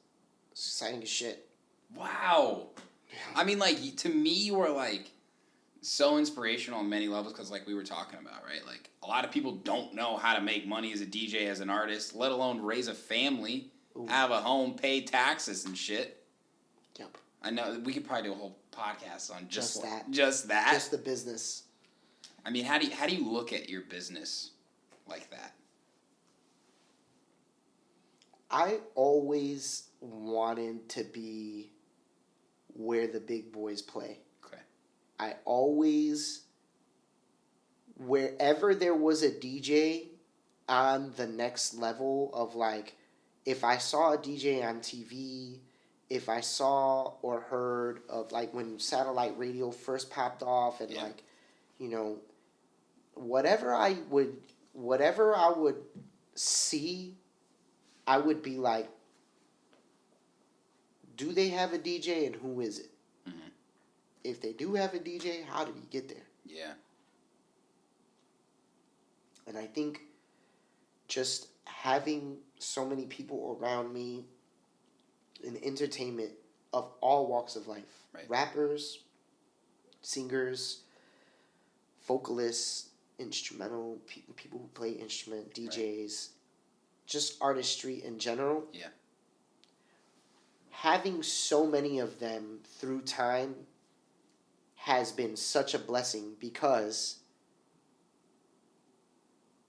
It's exciting as shit. Wow. I mean, like, to me, you are, like, so inspirational on many levels because, like we were talking about, right? Like, a lot of people don't know how to make money as a DJ, as an artist, let alone raise a family, have a home, pay taxes and shit. Yep. I know. We could probably do a whole podcast on just that. Just that. Just the business. I mean, how do you look at your business like that? I always wanted to be where the big boys play. Okay. I always, wherever there was a DJ on the next level of, like, if I saw a DJ on TV, if I saw or heard of, like, when satellite radio first popped off and, like, you know, whatever I would see, I would be like, do they have a DJ and who is it? Mm-hmm. If they do have a DJ, how did he get there? Yeah. And I think just having so many people around me in entertainment of all walks of life, right. Rappers, singers, vocalists, instrumental, people who play instrument, DJs, right. Just artistry in general. Yeah. Having so many of them through time has been such a blessing because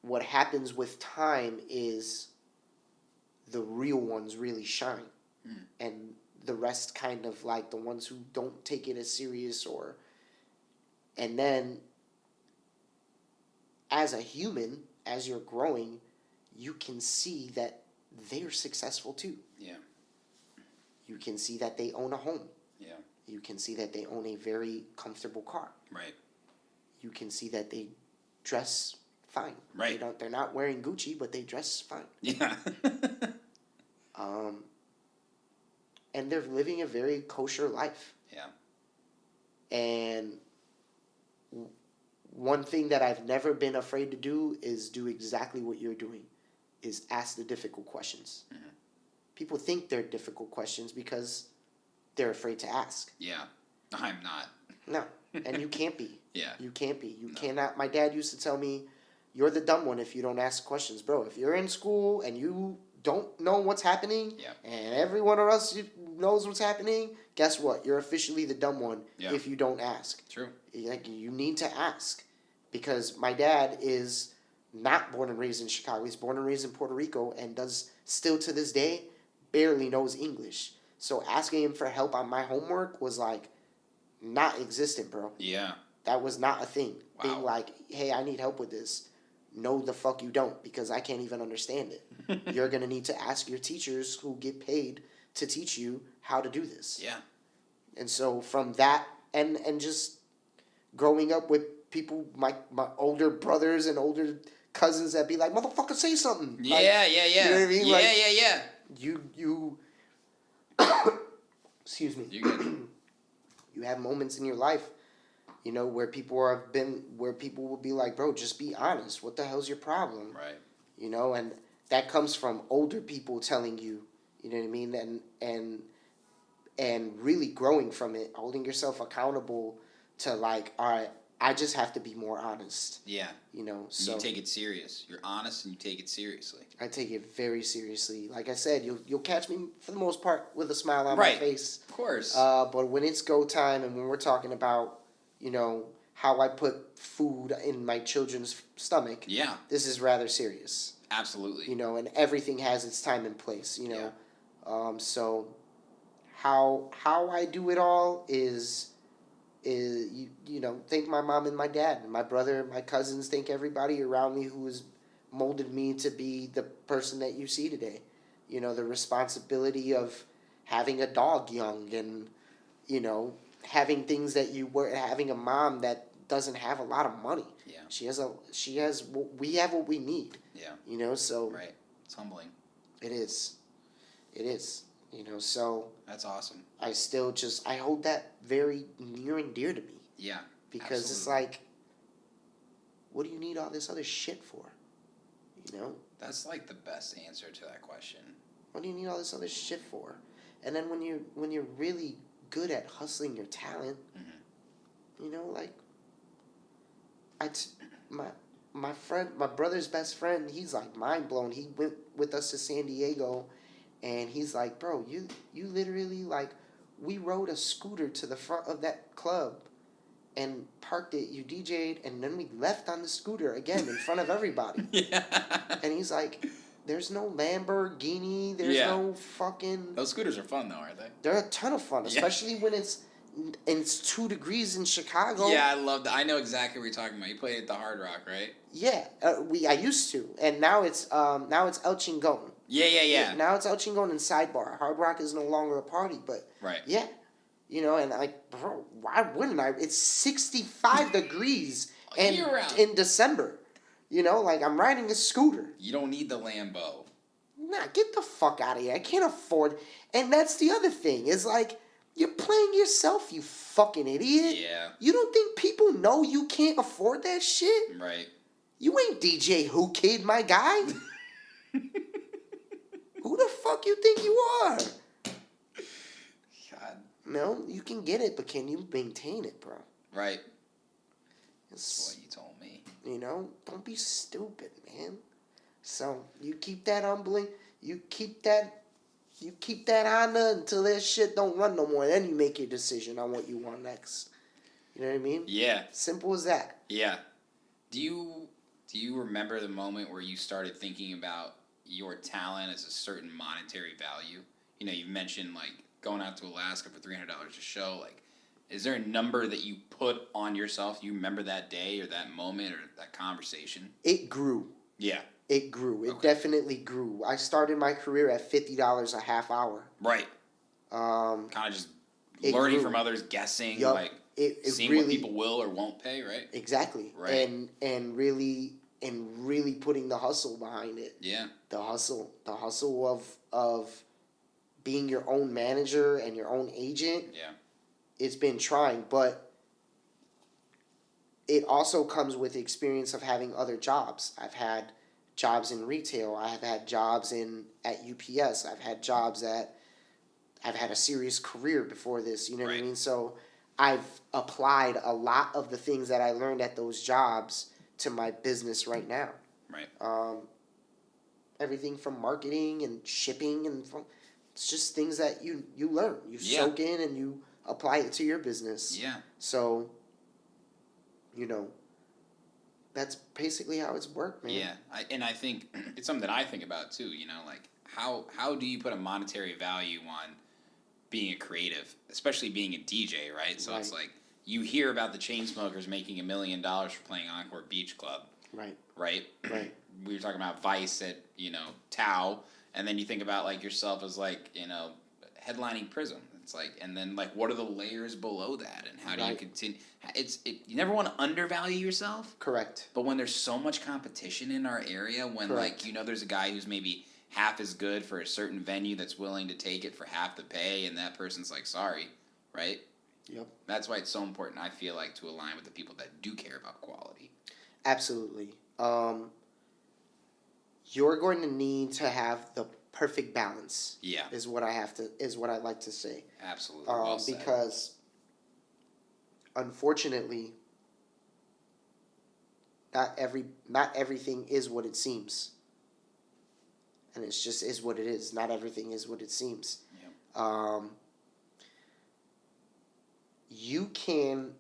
what happens with time is the real ones really shine. Mm. And the rest kind of like the ones who don't take it as serious and then as a human, as you're growing, you can see that they're successful too. Yeah. You can see that they own a home. Yeah. You can see that they own a very comfortable car. Right. You can see that they dress fine. Right. They're not wearing Gucci, but they dress fine. Yeah. And they're living a very kosher life. Yeah. And one thing that I've never been afraid to do is do exactly what you're doing, is ask the difficult questions. Mm-hmm. People think they're difficult questions because they're afraid to ask. Yeah. I'm not. No. And you can't be. Yeah. You can't be. You cannot. My dad used to tell me, you're the dumb one if you don't ask questions. Bro, if you're in school and you don't know what's happening, and everyone else knows what's happening, guess what? You're officially the dumb one if you don't ask. True. Like, you need to ask. Because my dad is not born and raised in Chicago. He's born and raised in Puerto Rico and does, still to this day, barely knows English. So asking him for help on my homework was, like, not existent, bro. Yeah. That was not a thing. Wow. Being like, hey, I need help with this. No, the fuck you don't, because I can't even understand it. You're going to need to ask your teachers who get paid to teach you how to do this. Yeah. And so from that, and just growing up with people, my older brothers and older cousins that be like, motherfucker, say something. Yeah, like, yeah. You know what I mean? Yeah, like, yeah. You excuse me. You're good. You have moments in your life, you know, where people will be like, bro, just be honest. What the hell's your problem? Right. You know, and that comes from older people telling you, you know what I mean? And really growing from it, holding yourself accountable to, like, all right, I just have to be more honest. Yeah. You know, And so you take it serious. You're honest and you take it seriously. I take it very seriously. Like I said, you'll catch me for the most part with a smile on Right. my face. Of course. But when it's go time and when we're talking about, you know, how I put food in my children's stomach, yeah. this is rather serious. Absolutely. You know, and everything has its time and place. You know, so how I do it all is you know, thank my mom and my dad and my brother, my cousins, thank everybody around me who has molded me to be the person that you see today. You know, the responsibility of having a dog young and, you know, having things that having a mom that doesn't have a lot of money. Yeah. We have what we need. Yeah. You know, so. Right. It's humbling. It is. You know, so. That's awesome. I hold that very near and dear to me. Yeah. Because absolutely. it's like, what do you need all this other shit for? You know? That's like the best answer to that question. What do you need all this other shit for? And then when you're really good at hustling your talent, you know, like, my brother's best friend, he's like mind blown. He went with us to San Diego, and he's like, bro, you literally, like, we rode a scooter to the front of that club and parked it, you DJ'd, and then we left on the scooter again in front of everybody. Yeah. And he's like, there's no Lamborghini, there's no fucking... Those scooters are fun, though, aren't they? They're a ton of fun, especially when it's 2 degrees in Chicago. Yeah, I love that. I know exactly what you're talking about. You played at the Hard Rock, right? Yeah, I used to, and now it's El Chingon. Yeah. Now it's El Chingon and Sidebar. Hard Rock is no longer a party, but right. Yeah, you know, and like, bro, why wouldn't I? It's 65 degrees and in December. You know, like, I'm riding a scooter. You don't need the Lambo. Nah, get the fuck out of here. I can't afford. And that's the other thing. Is like, you're playing yourself, you fucking idiot. Yeah. You don't think people know you can't afford that shit? Right. You ain't DJ Who Kid, my guy. Who the fuck you think you are? God. No, you can get it, but can you maintain it, bro? Right. That's what you told me. You know, don't be stupid, man. So you keep that humbling. You keep that Honda until that shit don't run no more. Then you make your decision on what you want next. You know what I mean? Yeah. Simple as that. Yeah. Do you remember the moment where you started thinking about your talent as a certain monetary value? You know, you mentioned, like, going out to Alaska for $300 a show. Like, is there a number that you put on yourself? Do you remember that day or that moment or that conversation? It grew. Yeah. It grew. It definitely grew. I started my career at $50 a half hour. Right. Kind of just learning from others, guessing, like seeing what people will or won't pay, right? Exactly. Right. And really putting the hustle behind it. Yeah. The hustle of being your own manager and your own agent. Yeah. It's been trying, but it also comes with the experience of having other jobs. I've had jobs in retail. I have had jobs at UPS. I've had a serious career before this, you know what I mean? So I've applied a lot of the things that I learned at those jobs to my business right now. Right. Everything from marketing and shipping it's just things that you learn. You soak in and you apply it to your business. Yeah. So, you know, that's basically how it's worked, man. Yeah, I think it's something that I think about too. You know, like how do you put a monetary value on being a creative, especially being a DJ, right? So it's like you hear about the Chainsmokers making $1 million for playing Encore Beach Club, right? Right. We were talking about Vice at Tao, and then you think about like yourself as like headlining Prism. It's like, and then like what are the layers below that, and how do you continue? You never want to undervalue yourself. Correct. But when there's so much competition in our area, when there's a guy who's maybe half as good for a certain venue that's willing to take it for half the pay, and that person's like, sorry, right? Yep. That's why it's so important, I feel like, to align with the people that do care about quality. Absolutely. You're going to need to have the perfect balance. Yeah. Is what I like to say. Absolutely. Well said. Because unfortunately, not everything is what it seems. And it's just is what it is. Not everything is what it seems. Yep. You can.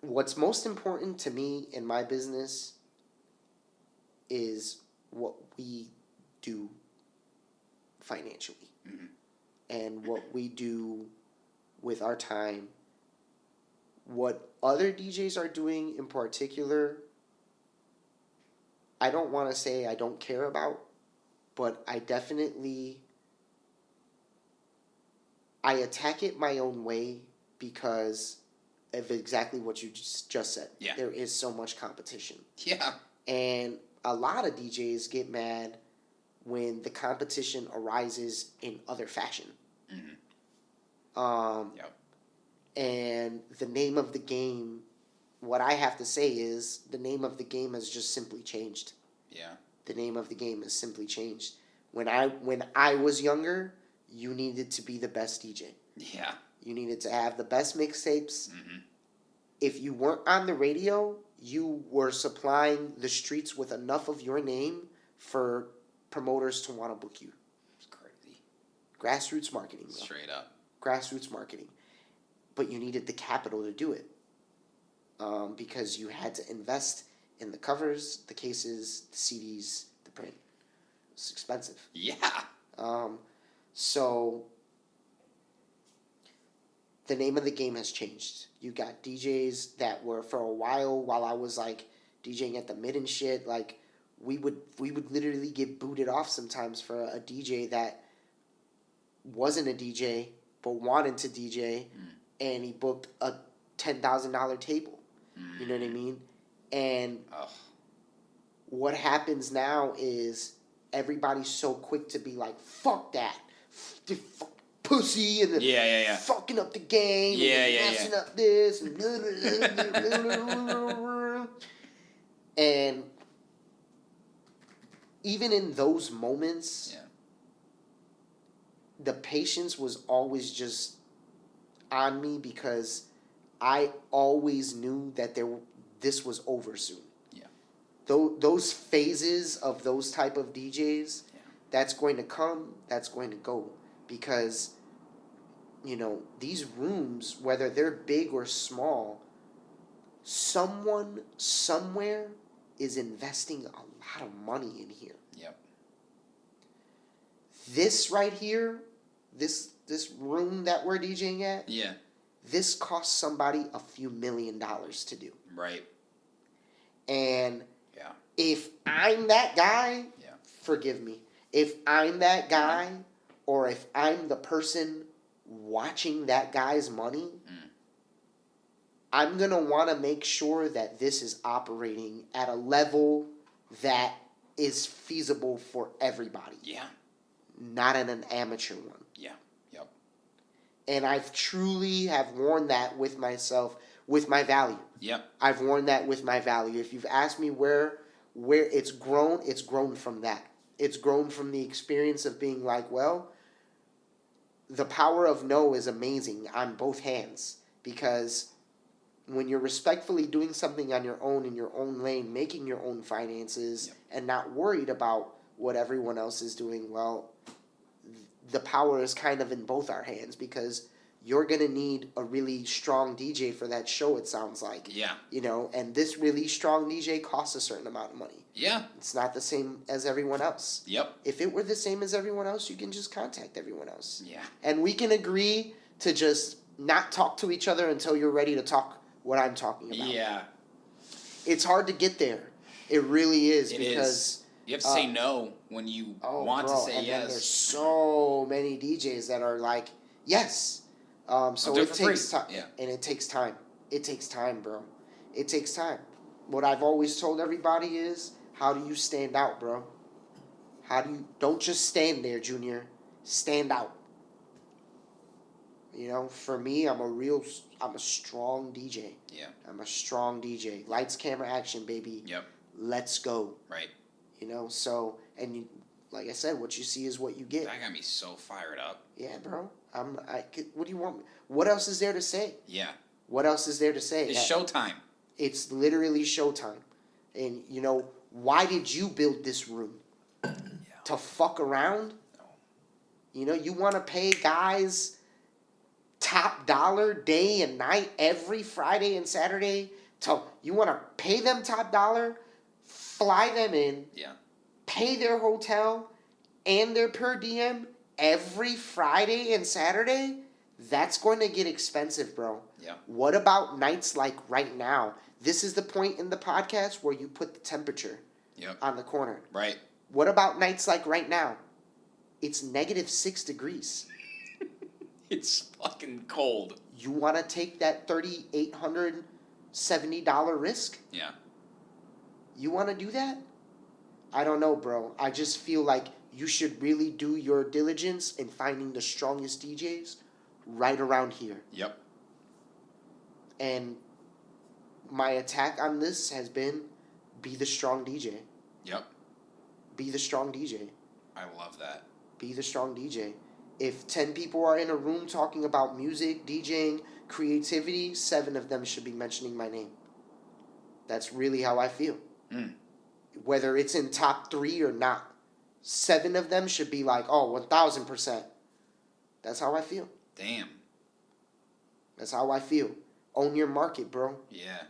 What's most important to me in my business is what we do financially, and what we do with our time. What other DJs are doing in particular, I don't want to say I don't care about, but I attack it my own way because of exactly what you just said. Yeah. There is so much competition. Yeah. And a lot of DJs get mad when the competition arises in other fashion. Yep. And the name of the game, what I have to say is the name of the game has just simply changed. Yeah. The name of the game has simply changed. When I was younger, you needed to be the best DJ. Yeah. You needed to have the best mixtapes. If you weren't on the radio, you were supplying the streets with enough of your name for promoters to want to book you. It's crazy. Grassroots marketing, bro. Straight up. Grassroots marketing. But you needed the capital to do it. Because you had to invest in the covers, the cases, the CDs, the print. It's expensive. Yeah. So the name of the game has changed. You got DJs that were for a while I was like DJing at the mid and shit, like we would literally get booted off sometimes for a DJ that wasn't a DJ but wanted to DJ, and he booked a $10,000 table. You know what I mean? And what happens now is everybody's so quick to be like, fuck that. Fuck pussy and fucking up the game and messing up this and and even in those moments, the patience was always just on me because I always knew that this was over soon. Yeah. Those phases of those type of DJs, that's going to come, that's going to go. Because, you know, these rooms, whether they're big or small, someone somewhere is investing a lot of money in here. Yep. This right here, this room that we're DJing at, this costs somebody a few $1 million to do. Right. And if I'm that guy, forgive me. If I'm that guy, or if I'm the person watching that guy's money, I'm going to want to make sure that this is operating at a level that is feasible for everybody. Yeah. Not at an amateur one. Yeah. Yep. And I've truly have worn that with myself, with my value. Yep. I've worn that with my value. If you've asked me where it's grown from that. It's grown from the experience of being like, well, the power of no is amazing on both hands, because when you're respectfully doing something on your own in your own lane, making your own finances, and not worried about what everyone else is doing, well, the power is kind of in both our hands, because you're going to need a really strong DJ for that show, it sounds like. Yeah. You know, and this really strong DJ costs a certain amount of money. Yeah. It's not the same as everyone else. Yep. If it were the same as everyone else, you can just contact everyone else. Yeah. And we can agree to just not talk to each other until you're ready to talk what I'm talking about. Yeah. It's hard to get there. It really is. It because is. You have to say no when you want to say and yes. Then there's so many DJs that are like, yes. So it takes time. Yeah. And it takes time. It takes time, bro. It takes time. What I've always told everybody is, how do you stand out, bro? Don't just stand there, Junior. Stand out. You know, for me, I'm a strong DJ. Yeah. I'm a strong DJ. Lights, camera, action, baby. Yep. Let's go. Right. You know, so, and you, like I said, what you see is what you get. That got me so fired up. Yeah, bro. What do you want? What else is there to say? Yeah. What else is there to say? It's showtime. It's literally showtime. And, you know, why did you build this room? To fuck around? No. You know, you want to pay guys top dollar day and night every Friday and Saturday? You want to pay them top dollar, fly them in, pay their hotel and their per diem every Friday and Saturday? That's going to get expensive, bro. Yeah. What about nights like right now? This is the point in the podcast where you put the temperature on the corner. Right. What about nights like right now? It's -6 degrees. It's fucking cold. You want to take that $3,870 risk? Yeah. You want to do that? I don't know, bro. I just feel like you should really do your diligence in finding the strongest DJs right around here. Yep. And my attack on this has been, be the strong DJ. Yep. Be the strong DJ. I love that. Be the strong DJ. If 10 people are in a room talking about music, DJing, creativity, 7 of them should be mentioning my name. That's really how I feel. Whether it's in top 3 or not. 7 of them should be like, oh, 1,000%. That's how I feel. Damn. That's how I feel. Own your market, bro. Yeah.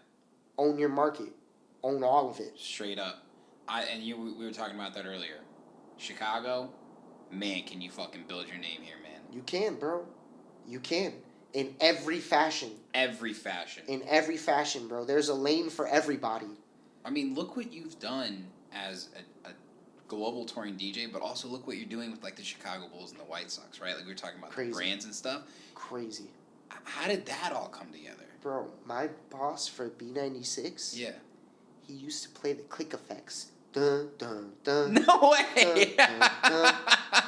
Own your market. Own all of it. Straight up. We were talking about that earlier. Chicago, man, can you fucking build your name here, man? You can, bro. You can. In every fashion. Every fashion. In every fashion, bro. There's a lane for everybody. I mean, look what you've done as a global touring DJ, but also look what you're doing with like the Chicago Bulls and the White Sox, right? Like we were talking about the brands and stuff. Crazy. How did that all come together? Bro, my boss for B96, he used to play the click effects. Dun, dun, dun. No way! Dun, dun, dun,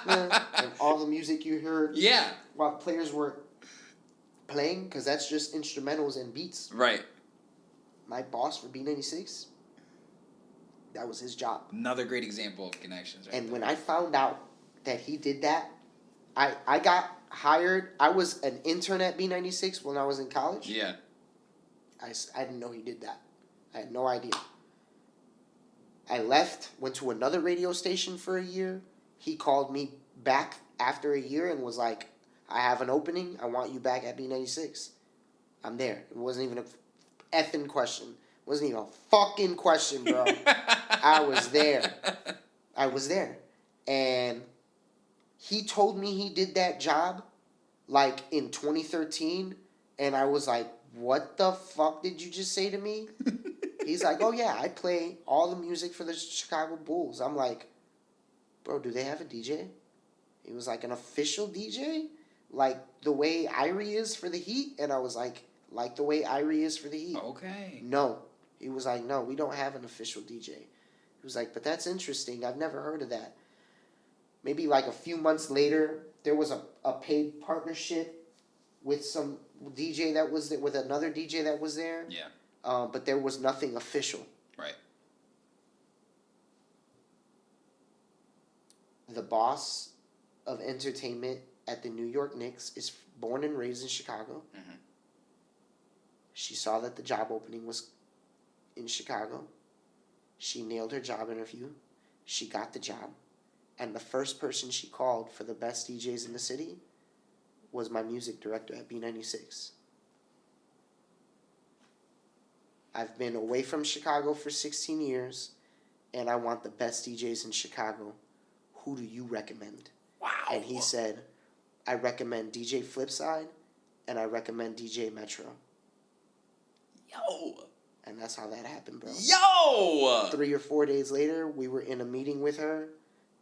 dun. And all the music you heard while players were playing, because that's just instrumentals and beats. Right. My boss for B96, that was his job. Another great example of connections. Right and there. when I found out that he did that, I got hired. I was an intern at B96 when I was in college. Yeah. I didn't know he did that. I had no idea. I left, went to another radio station for a year. He called me back after a year and was like, I have an opening. I want you back at B96. I'm there. It wasn't even a effing question. It wasn't even a fucking question, bro. I was there. And he told me he did that job like in 2013. And I was like, what the fuck did you just say to me? He's like, oh yeah, I play all the music for the Chicago Bulls. I'm like, bro, do they have a DJ? He was like, an official DJ? Like the way Irie is for the Heat? And I was like the way Irie is for the Heat. Okay. No. He was like, no, we don't have an official DJ. He was like, but that's interesting. I've never heard of that. Maybe like a few months later, there was a paid partnership with some DJ that was there, with another DJ that was there. Yeah. But there was nothing official. Right. The boss of entertainment at the New York Knicks is born and raised in Chicago. Mm-hmm. She saw that the job opening was in Chicago. She nailed her job interview. She got the job. And the first person she called for the best DJs in the city was my music director at B96. I've been away from Chicago for 16 years, and I want the best DJs in Chicago. Who do you recommend? Wow. And he said, I recommend DJ Flipside, and I recommend DJ Metro. Yo. And that's how that happened, bro. Yo! 3 or 4 days later, we were in a meeting with her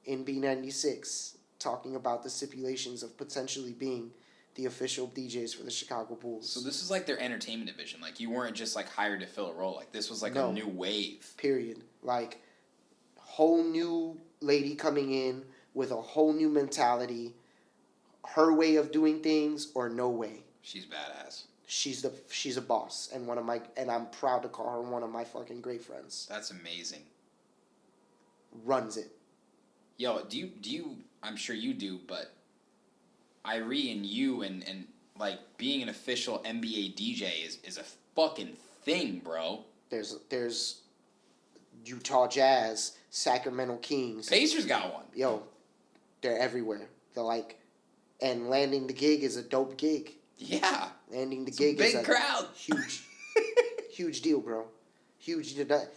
in B96, talking about the stipulations of potentially being the official DJs for the Chicago Bulls. So this is like their entertainment division. Like you weren't just like hired to fill a role. Like this was like No. a new wave. Period. Like, whole new lady coming in with a whole new mentality, her way of doing things or no way. She's badass. She's a boss and I'm proud to call her one of my fucking great friends. That's amazing. Runs it. Yo, do you I'm sure you do, but Irie and you and like being an official NBA DJ is a fucking thing, bro. There's Utah Jazz, Sacramento Kings. Pacers got one. Yo, they're everywhere. They're like, and landing the gig is a dope gig. Yeah. Landing the It's gig a is big crowd. huge deal, bro. Huge.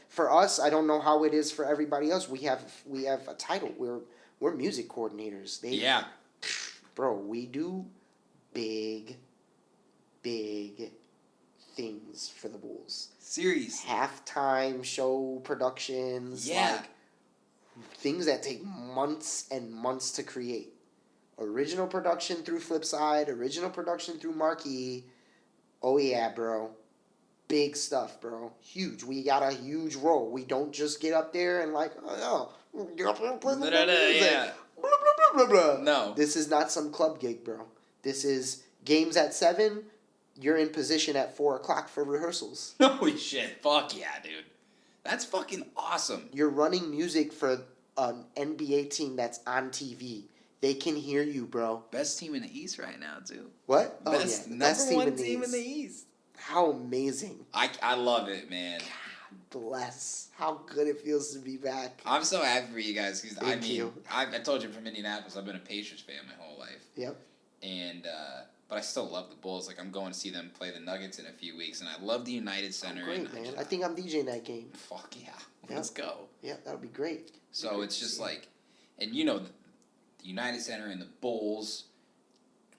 For us, I don't know how it is for everybody else. We have a title. We're music coordinators. Yeah. Bro, we do big things for the Bulls. Series. Halftime show productions. Yeah. Like, things that take months and months to create. Original production through Flipside. Original production through Marquee. Oh, yeah, bro. Big stuff, bro. Huge. We got a huge role. We don't just get up there and like, oh, no. Get up there and play the music. Yeah. Blah, blah, blah, blah, blah. No. This is not some club gig, bro. This is games at 7. You're in position at 4 o'clock for rehearsals. Holy shit. Fuck yeah, dude. That's fucking awesome. You're running music for an NBA team that's on TV. They can hear you, bro. Best team in the East right now, too. What? Best, oh, yeah. Best number one team in the East. How amazing. I love it, man. God bless. How good it feels to be back. I'm so happy for you guys because Thank you. I told you from Indianapolis. I've been a Pacers fan my whole life. Yep. And but I still love the Bulls. Like I'm going to see them play the Nuggets in a few weeks, and I love the United Center. Great, man. I think I'm DJing that game. Fuck yeah, Yep. let's go. Yeah, that would be great. So it's just like, and you know, the United Center and the Bulls,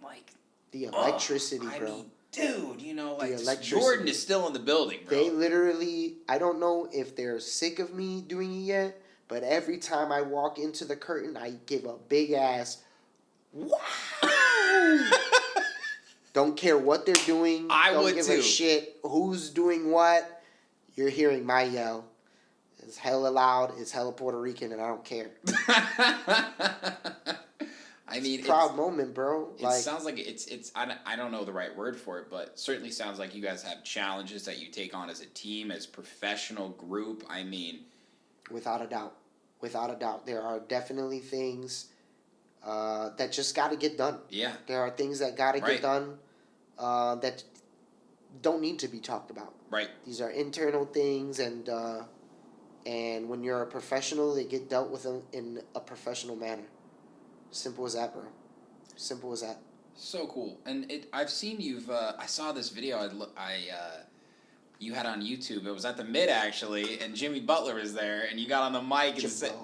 like The electricity, I bro. mean, dude, you know, like electricity. Jordan is still in the building, bro. They literally, I don't know if they're sick of me doing it yet, but every time I walk into the curtain, I give a big ass, wow! Don't care what they're doing. I don't would give too. a shit who's doing what. You're hearing my yell. It's hella loud. It's hella Puerto Rican, and I don't care. I mean, Proud moment, bro. It sounds like it's I don't know the right word for it, but certainly sounds like you guys have challenges that you take on as a team, as professional group. I mean, without a doubt, there are definitely things that just got to get done. Yeah. There are things that got to Right. get done that don't need to be talked about. Right. These are internal things, and when you're a professional, they get dealt with in a professional manner. Simple as that, bro. Simple as that. So cool. And I've seen you've I saw this video you had on YouTube. It was at the Mid actually, and Jimmy Butler was there, and you got on the mic and said,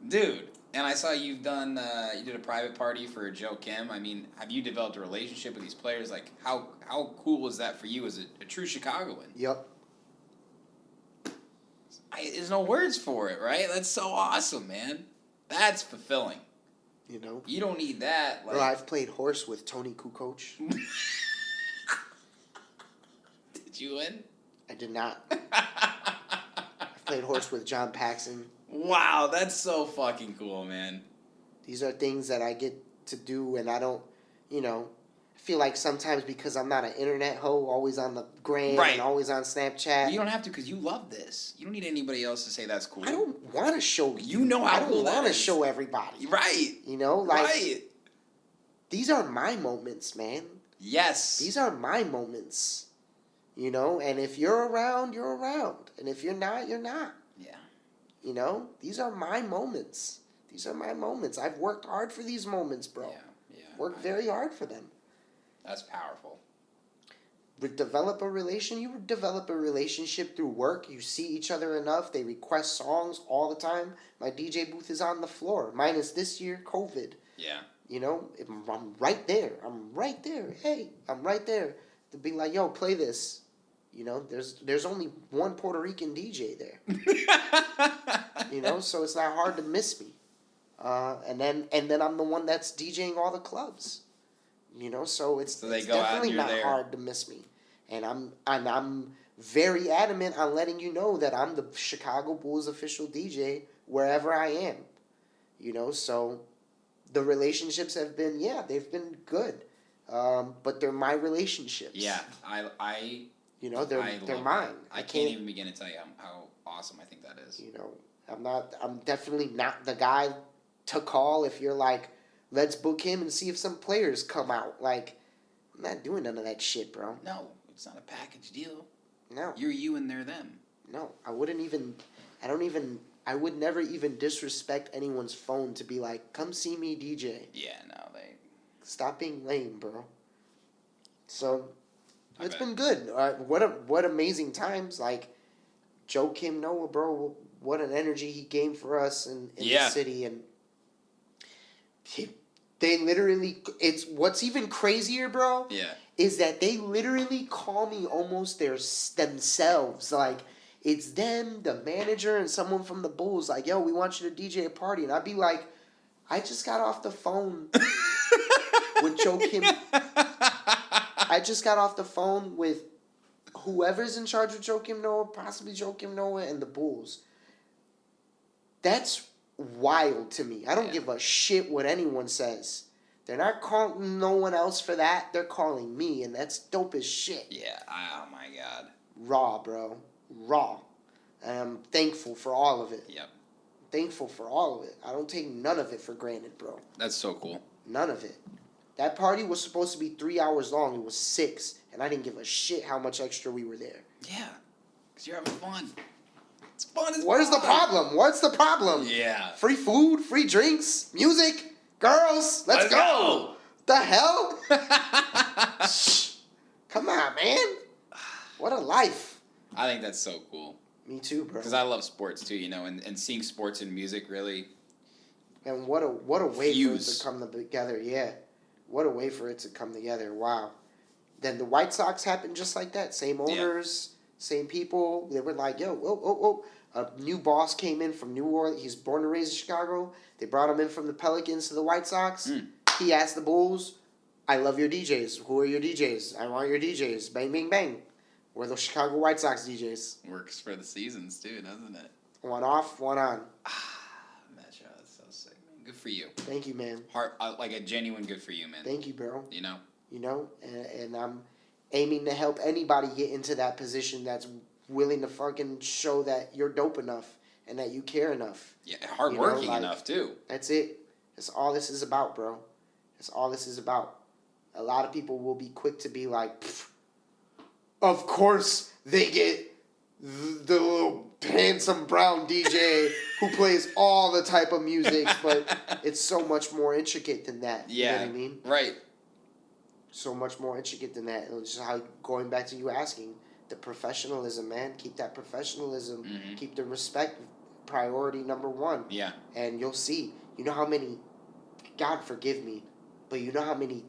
"Dude." And I saw you've done you did a private party for Joe Kim. I mean, have you developed a relationship with these players? Like, how cool is that for you as a true Chicagoan? Yep. There's no words for it, right? That's so awesome, man. That's fulfilling. You know? You don't need that. Like, Bro, I've played horse with Tony Kukoc. Did you win? I did not. I've played horse with John Paxson. Wow, that's so fucking cool, man. These are things that I get to do, and I don't, I feel like sometimes because I'm not an internet hoe, always on the gram Right. and always on Snapchat. You don't have to because you love this. You don't need anybody else to say that's cool. I don't want to show You know how I don't cool that want to is. show everybody. Right. Like these are my moments, man. Yes. These are my moments. And if you're around, you're around, and if you're not, you're not. Yeah. These are my moments. These are my moments. I've worked hard for these moments, bro. Yeah. Worked very hard for them. That's powerful. You develop a relationship through work. You see each other enough. They request songs all the time. My DJ booth is on the floor. Minus this year, COVID. Yeah. I'm right there. Hey, I'm right there. To be like, yo, play this. There's only one Puerto Rican DJ there. So it's not hard to miss me. And then I'm the one that's DJing all the clubs. So it's they go out and definitely you're not there. hard to miss me. And I'm very adamant on letting you know that I'm the Chicago Bulls official DJ wherever I am. So the relationships have been, they've been good. But they're my relationships. Yeah. They're love mine. that. I can't even begin to tell you how awesome I think that is. I'm definitely not the guy to call if you're like, let's book him and see if some players come out. Like, I'm not doing none of that shit, bro. No, it's not a package deal. No. You're you and they're them. No, I wouldn't even I would never even disrespect anyone's phone to be like, come see me DJ. Yeah, no, they... Stop being lame, bro. So, it's bet. been good. What amazing times. Like, Joe Kim Noah, bro, what an energy he gained for us in the city. And they literally, it's what's even crazier, bro, is that they literally call me almost themselves. Like, it's them, the manager, and someone from the Bulls. Like, yo, we want you to DJ a party. And I'd be like, I just got off the phone with Joe Kim. I just got off the phone with whoever's in charge of Joe Kim Noah, possibly Joe Kim Noah, and the Bulls. That's wild to me. I don't give a shit what anyone says. They're not calling no one else for that. They're calling me, and that's dope as shit. Yeah, oh my God. Raw, bro. Raw. And I'm thankful for all of it. Yep. Thankful for all of it. I don't take none of it for granted, bro. That's so cool. None of it. That party was supposed to be 3 hours long. It was 6, and I didn't give a shit how much extra we were there. Yeah, because you're having fun. It's fun as What is the problem? What's the problem? Yeah. Free food, free drinks, music, girls. Let's go. The hell? Come on, man. What a life. I think that's so cool. Me too, bro. Because I love sports too, you know, and seeing sports and music really. And what a way fuse. for it to come together. Yeah. What a way for it to come together. Wow. Then the White Sox happened just like that. Same owners, same people. They were like, yo, a new boss came in from New Orleans. He's born and raised in Chicago. They brought him in from the Pelicans to the White Sox. He asked the Bulls, I love your DJs. Who are your DJs? I want your DJs. Bang, bang, bang. We're the Chicago White Sox DJs. Works for the seasons too, doesn't it? One off, one on. That's so sick, man. Good for you. Thank you, man. Like a genuine good for you, man. Thank you, bro. You know? You know, and I'm aiming to help anybody get into that position that's willing to fucking show that you're dope enough and that you care enough. Yeah, hardworking enough too. That's it. That's all this is about, bro. That's all this is about. A lot of people will be quick to be like, of course they get the little handsome brown DJ who plays all the type of music, but it's so much more intricate than that. Yeah, you know what I mean? Right. So much more intricate than that. It's just how, going back to you asking, the professionalism, man. Keep that professionalism. Mm-hmm. Keep the respect priority number one. Yeah. And you'll see. You know how many, God forgive me, but you know how many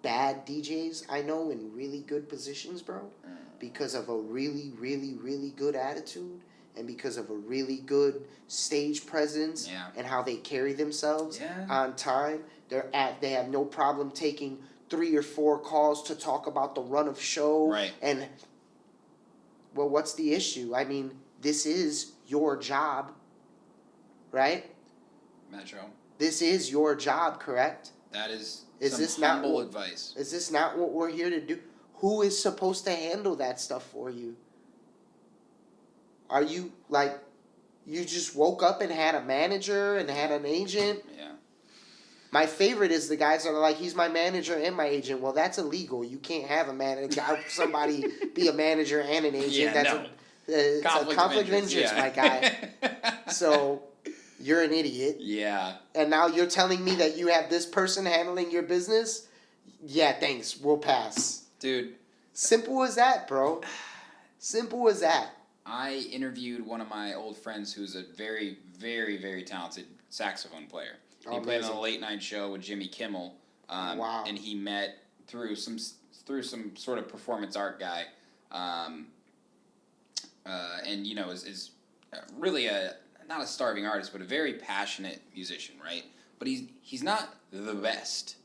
bad DJs I know in really good positions, bro? Because of a really, really, really good attitude and because of a really good stage presence and how they carry themselves on time. They have no problem taking 3 or 4 calls to talk about the run of show. Right. And, well, what's the issue? I mean, this is your job, right? Metro. This is your job, correct? That is Is this not humble advice. Is this not what we're here to do? Who is supposed to handle that stuff for you? Are you, like, you just woke up and had a manager and had an agent? Yeah. My favorite is the guys that are like, he's my manager and my agent. Well, that's illegal. You can't have a manager, somebody be a manager and an agent. It's a conflict of interest, my guy. So you're an idiot. Yeah. And now you're telling me that you have this person handling your business? Yeah, thanks. We'll pass. Dude. Simple as that, bro. Simple as that. I interviewed one of my old friends who's a very, very, very talented saxophone player. He played on a late night show with Jimmy Kimmel. Wow. And he met through some sort of performance art guy. And, you know, is really not a starving artist, but a very passionate musician, right? But he's not the best.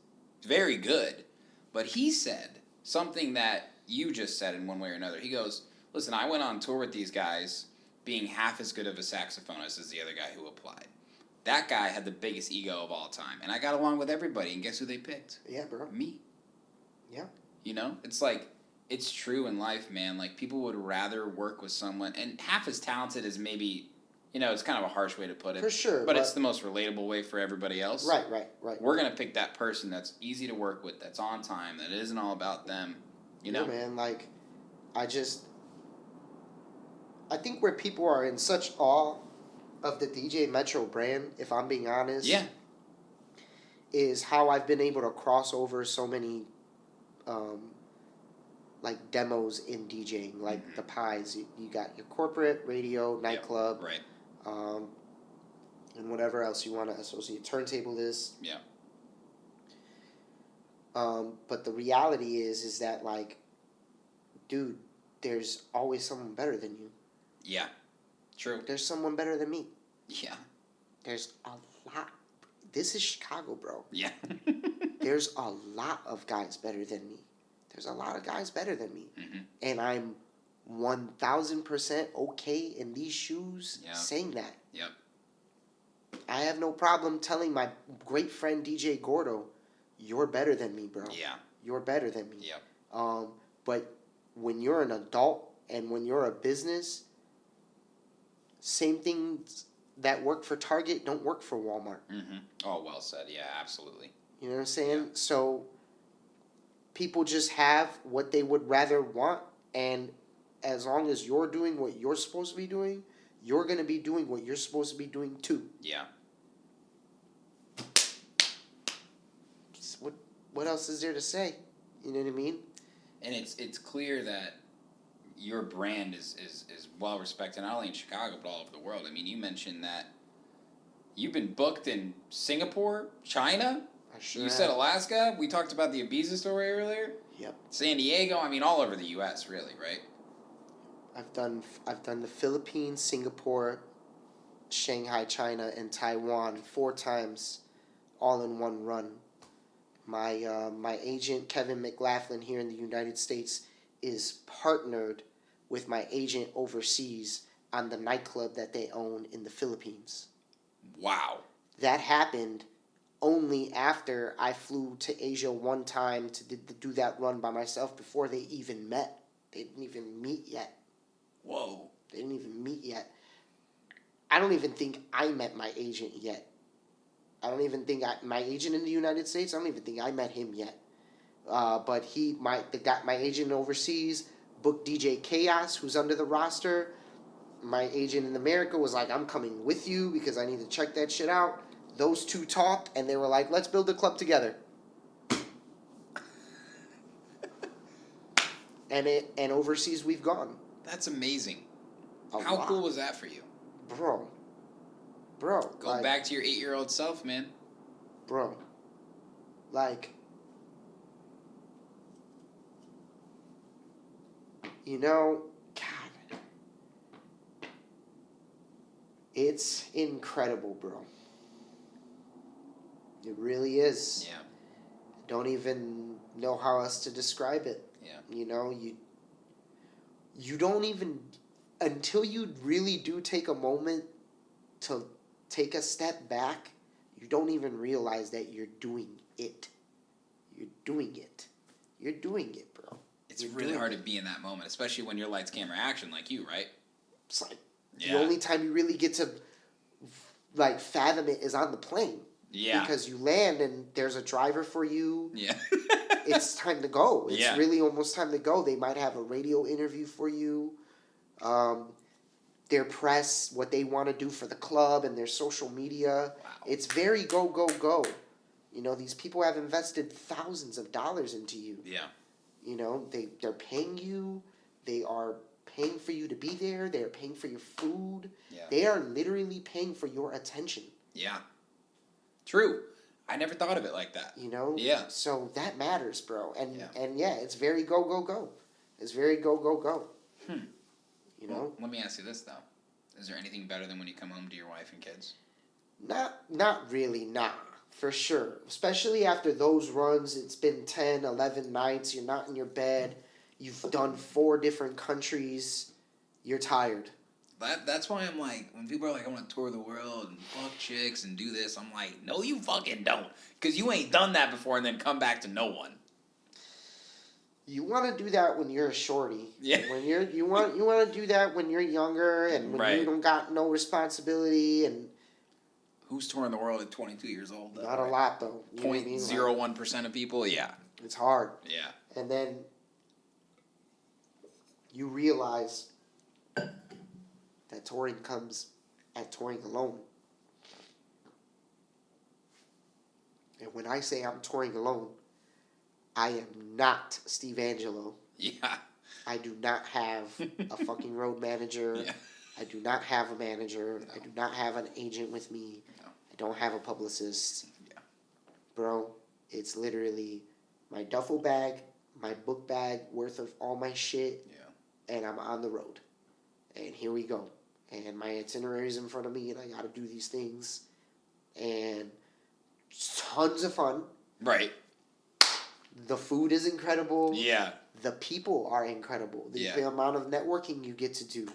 Very good. But he said something that you just said in one way or another. He goes, listen, I went on tour with these guys being half as good of a saxophonist as the other guy who applied. That guy had the biggest ego of all time. And I got along with everybody, and guess who they picked? Yeah, bro. Me. Yeah. You know? It's like, it's true in life, man. Like, people would rather work with someone, and half as talented as maybe, you know, it's kind of a harsh way to put it. For sure. But it's the most relatable way for everybody else. Right. We're going to pick that person that's easy to work with, that's on time, that isn't all about them, you know? Yeah, man, like, I think where people are in such awe of the DJ Metro brand, if I'm being honest, Yeah. is how I've been able to cross over so many, like demos in DJing, like the pies. You got your corporate, radio, nightclub, Right. And whatever else you want to associate. Turntablism. Yeah. But the reality is that like, dude, there's always someone better than you. Yeah. True. There's someone better than me. Yeah. There's a lot. This is Chicago, bro. Yeah. There's a lot of guys better than me. There's a lot of guys better than me. Mm-hmm. And I'm 1,000% okay in these shoes saying that. Yep. I have no problem telling my great friend DJ Gordo, you're better than me, bro. Yeah. You're better than me. Yep. But when you're an adult and when you're a business, same things that work for Target don't work for Walmart. Mm-hmm. Oh, well said. Yeah, absolutely. You know what I'm saying? So people just have what they would rather want, and as long as you're doing what you're supposed to be doing, you're going to be doing what you're supposed to be doing too. Yeah. What else is there to say? You know what I mean? And it's clear that your brand is well respected not only in Chicago but all over the world. I mean, you mentioned that you've been booked in Singapore, China. I sure You have. said Alaska. We talked about the Ibiza story earlier. Yep. San Diego. I mean, all over the U.S. Really, right? I've done the Philippines, Singapore, Shanghai, China, and Taiwan 4 times, all in one run. My agent Kevin McLaughlin here in the United States is partnered with my agent overseas on the nightclub that they own in the Philippines. Wow. That happened only after I flew to Asia one time to do that run by myself before they even met. They didn't even meet yet. Whoa. They didn't even meet yet. I don't even think I met my agent yet. I don't even think my agent in the United States, I don't even think I met him yet. But my agent overseas booked DJ Chaos, who's under the roster. My agent in America was like, I'm coming with you because I need to check that shit out. Those two talked, and they were like, let's build a club together. And overseas we've gone. That's amazing. A How lot. cool was that for you? Bro. Go like, back to your 8-year-old self, man. Bro. Like, you know, God. It's incredible, bro. It really is. Yeah. Don't even know how else to describe it. Yeah. You know, you don't even, until you really do take a moment to take a step back, you don't even realize that you're doing it. You're doing it. You're doing it, bro. It's really hard to be in that moment, especially when you're lights, camera, action like you, right? It's like Yeah. the only time you really get to like fathom it is on the plane. Yeah. Because you land and there's a driver for you. Yeah. It's time to go. It's Yeah. really almost time to go. They might have a radio interview for you. Their press, what they want to do for the club and their social media. Wow. It's very go, go, go. You know, these people have invested thousands of dollars into you. Yeah. You know, they're paying you. They are paying for you to be there. They're paying for your food. Yeah. They are literally paying for your attention. Yeah. True. I never thought of it like that. You know? Yeah. So that matters, bro. And Yeah. and yeah, it's very go, go, go. It's very go, go, go. You know? Well, let me ask you this, though. Is there anything better than when you come home to your wife and kids? Not really, nah. For sure. Especially after those runs, it's been 10, 11 nights, you're not in your bed, you've done 4 different countries, you're tired. That's why I'm like, when people are like, I want to tour the world and fuck chicks and do this, I'm like, no, you fucking don't. Because you ain't done that before and then come back to no one. You want to do that when you're a shorty. Yeah. When you want to do that when you're younger and when Right. you don't got no responsibility and Who's touring the world at 22 years old? Though, not a right? lot though. You know what I mean? 0.01% of people? Yeah. Like, it's hard. Yeah. And then you realize that touring comes at touring alone. And when I say I'm touring alone, I am not Steve Angelo. Yeah. I do not have a fucking road manager. Yeah. I do not have a manager. No. I do not have an agent with me. No. I don't have a publicist. Yeah. Bro, it's literally my duffel bag, my book bag worth of all my shit, and I'm on the road. And here we go. And my itinerary's in front of me, and I gotta do these things. And tons of fun. Right. The food is incredible. Yeah. The people are incredible. The amount of networking you get to do.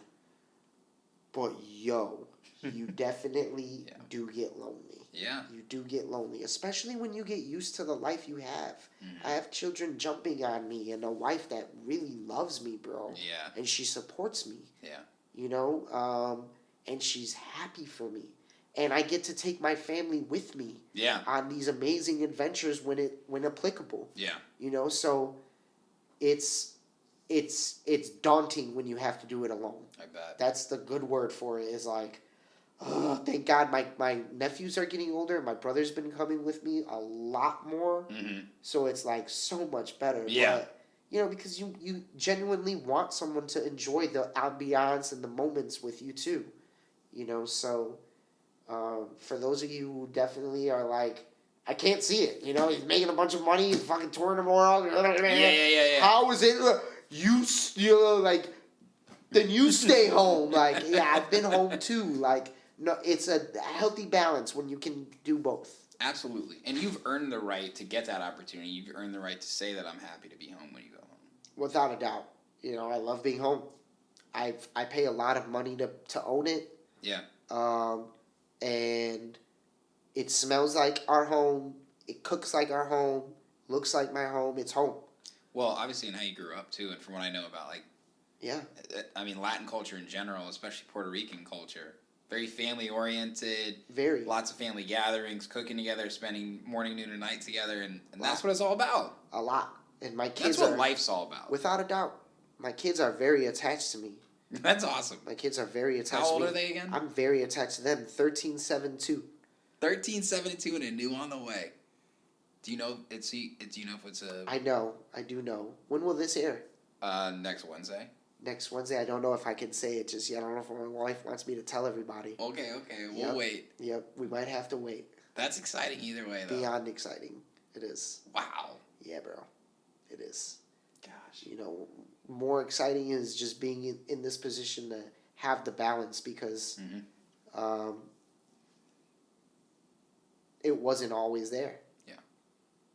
But yo, you definitely do get lonely. Yeah. You do get lonely, especially when you get used to the life you have. Mm-hmm. I have children jumping on me and a wife that really loves me, bro. Yeah. And she supports me. Yeah. You know, and she's happy for me. And I get to take my family with me on these amazing adventures when applicable. Yeah. You know, so it's daunting when you have to do it alone. I bet. That's the good word for it, is like, oh, thank God my nephews are getting older. My brother's been coming with me a lot more. Mm-hmm. So it's like so much better. Yeah. But, you know, because you genuinely want someone to enjoy the ambiance and the moments with you too. You know, so for those of you who definitely are like, I can't see it. You know, he's making a bunch of money, he's fucking touring tomorrow. Yeah. How is it? You're like, then you stay home. Like, yeah, I've been home too. Like, no, it's a healthy balance when you can do both. Absolutely. And you've earned the right to get that opportunity. You've earned the right to say that I'm happy to be home when you go home. Without a doubt. You know, I love being home. I pay a lot of money to own it. Yeah. And it smells like our home. It cooks like our home. Looks like my home. It's home. Well, obviously in how you grew up too, and from what I know about, like, yeah, I mean, Latin culture in general, especially Puerto Rican culture, very family oriented. Very. Lots of family gatherings, cooking together, spending morning, noon, and night together, and that's what it's all about. A lot. And my kids That's what life's all about. Without a doubt. My kids are very attached to me. That's awesome. My kids are very attached to me. How old are they again? I'm very attached to them. 13, 7, 2. 13, 7, 2, and a new on the way. Do you know do you know if it's a... I know. I do know. When will this air? Next Wednesday. Next Wednesday. I don't know if I can say it just yet. I don't know if my wife wants me to tell everybody. Okay. We'll wait. Yep. We might have to wait. That's exciting either way, though. Beyond exciting. It is. Wow. Yeah, bro. It is. Gosh. You know, more exciting is just being in this position to have the balance, because it wasn't always there. Yeah.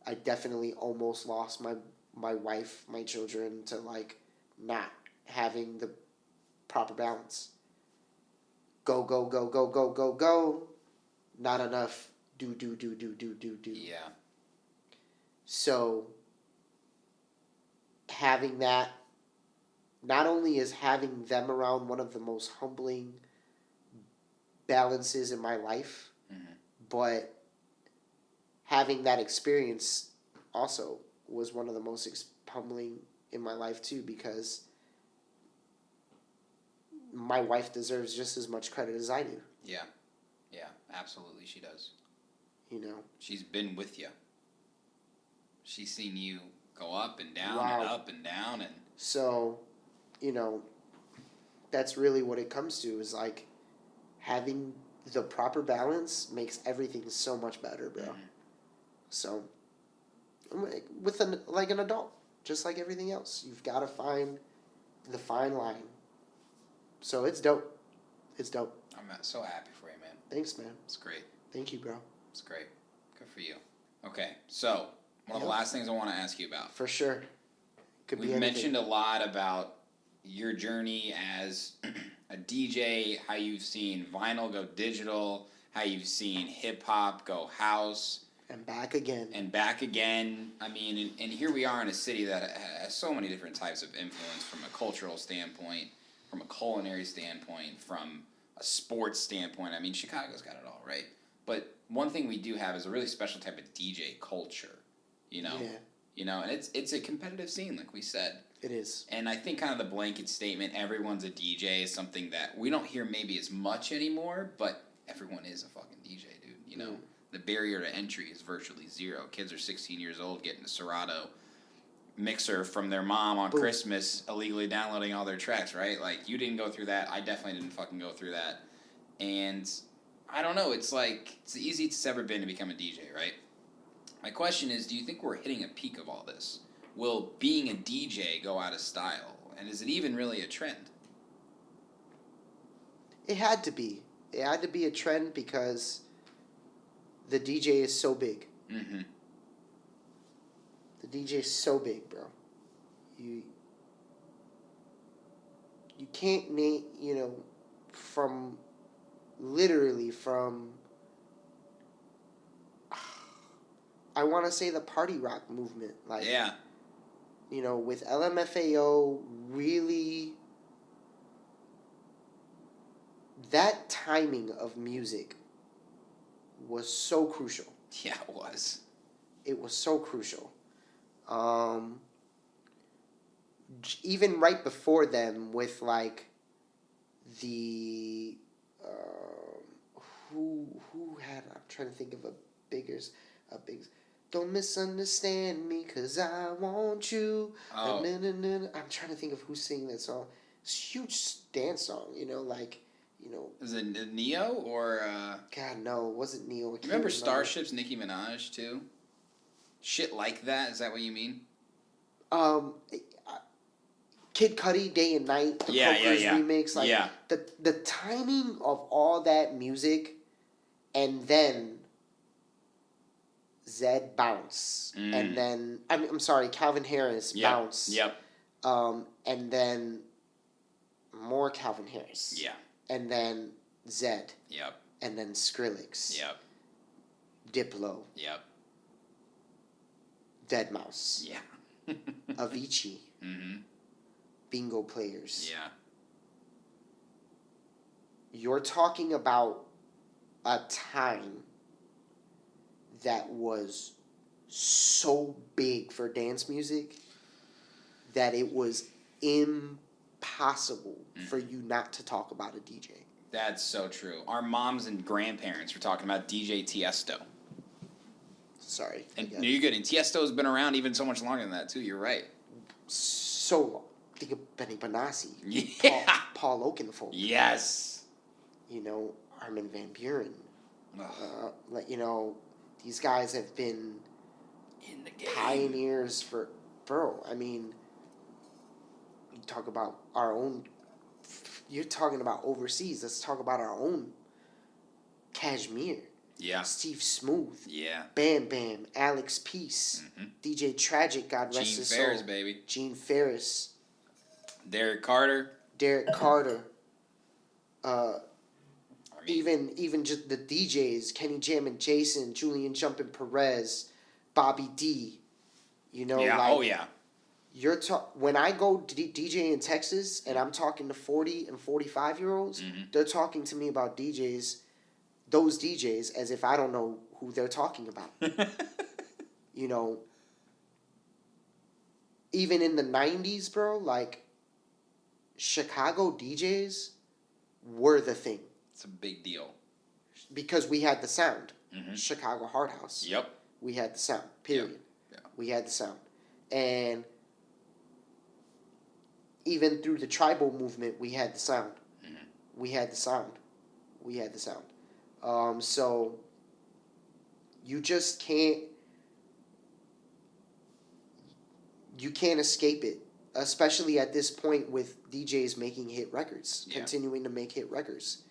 I definitely almost lost my wife, my children, to like not having the proper balance. Go, go, go, go, go, go, go. Not enough. Do. Yeah. So having that, not only is having them around one of the most humbling balances in my life, but having that experience also was one of the most humbling in my life too, because my wife deserves just as much credit as I do. Yeah, absolutely she does. You know? She's been with you. She's seen you go up and down Wow. and up and down. And so, you know, that's really what it comes to, is like having the proper balance makes everything so much better, bro. So, with an adult, just like everything else, you've got to find the fine line. So it's dope. It's dope. I'm so happy for you, man. Thanks, man. It's great. Thank you, bro. It's great. Good for you. Okay, so one of the last things I want to ask you about. For sure. Could be We've anything. mentioned a lot about your journey as a DJ, how you've seen vinyl go digital, how you've seen hip-hop go house. And back again. I mean, and here we are in a city that has so many different types of influence, from a cultural standpoint, from a culinary standpoint, from a sports standpoint. I mean, Chicago's got it all, right? But one thing we do have is a really special type of DJ culture, you know? Yeah. You know, and it's a competitive scene, like we said. It is. And I think kind of the blanket statement, everyone's a DJ, is something that we don't hear maybe as much anymore, but everyone is a fucking DJ, dude. You know, the barrier to entry is virtually zero. Kids are 16 years old getting a Serato mixer from their mom on Christmas, illegally downloading all their tracks, right? Like, you didn't go through that. I definitely didn't fucking go through that. And I don't know. It's like, it's the easiest it's ever been to become a DJ, right? My question is, do you think we're hitting a peak of all this? Will being a DJ go out of style? And is it even really a trend? It had to be. It had to be a trend because the DJ is so big. Mm-hmm. The DJ is so big, bro. You can't name, from I want to say the party rock movement, like, Yeah. With LMFAO, really, that timing of music was so crucial. Yeah, it was. It was so crucial. Even right before them, with like the who had, I'm trying to think of a big. Don't misunderstand me, 'cause I want you. Oh. I'm trying to think of who's singing that song. It's a huge dance song, Is it Neo or... God, no, it wasn't Neo. I can't Remember Starship's Nicki Minaj, too? Shit like that? Is that what you mean? Kid Cudi, Day and Night, the Croakers remix. Like, the timing of all that music, and then Zed Bounce, and then I'm sorry, Calvin Harris Bounce. Yep. And then more Calvin Harris. Yeah. And then Zed. Yep. And then Skrillex. Yep. Diplo. Yep. Deadmau5. Yeah. Avicii. Mm-hmm. Bingo Players. Yeah. You're talking about a time that was so big for dance music that it was impossible for you not to talk about a DJ. That's so true. Our moms and grandparents were talking about DJ Tiesto. Sorry. And no, you're good. And Tiesto's been around even so much longer than that, too. You're right. So long. Think of Benny Benassi. Yeah. Paul Oakenfold. Yes. Armin van Buuren. These guys have been in the game. Pioneers for, bro. I mean, you talk about our own. You're talking about overseas. Let's talk about our own. Kashmir. Yeah. Steve Smooth. Yeah. Bam Bam. Alex Peace. Mm-hmm. DJ Tragic. God rest his soul. Gene Ferris, baby. Gene Ferris. Derek Carter. Even just the DJs, Kenny Jam and Jason, Julian Jumpin' Perez, Bobby D. Yeah. When I go DJ in Texas and I'm talking to 40 and 45-year-olds, they're talking to me about those DJs, as if I don't know who they're talking about. Even in the 90s, bro, like, Chicago DJs were the thing. It's a big deal. Because we had the sound. Mm-hmm. Chicago Hard House. Yep. We had the sound. Period. Yep. We had the sound. And even through the tribal movement, we had the sound. Mm-hmm. We had the sound. So you just can't. You can't escape it, especially at this point with DJs making hit records, continuing to make hit records.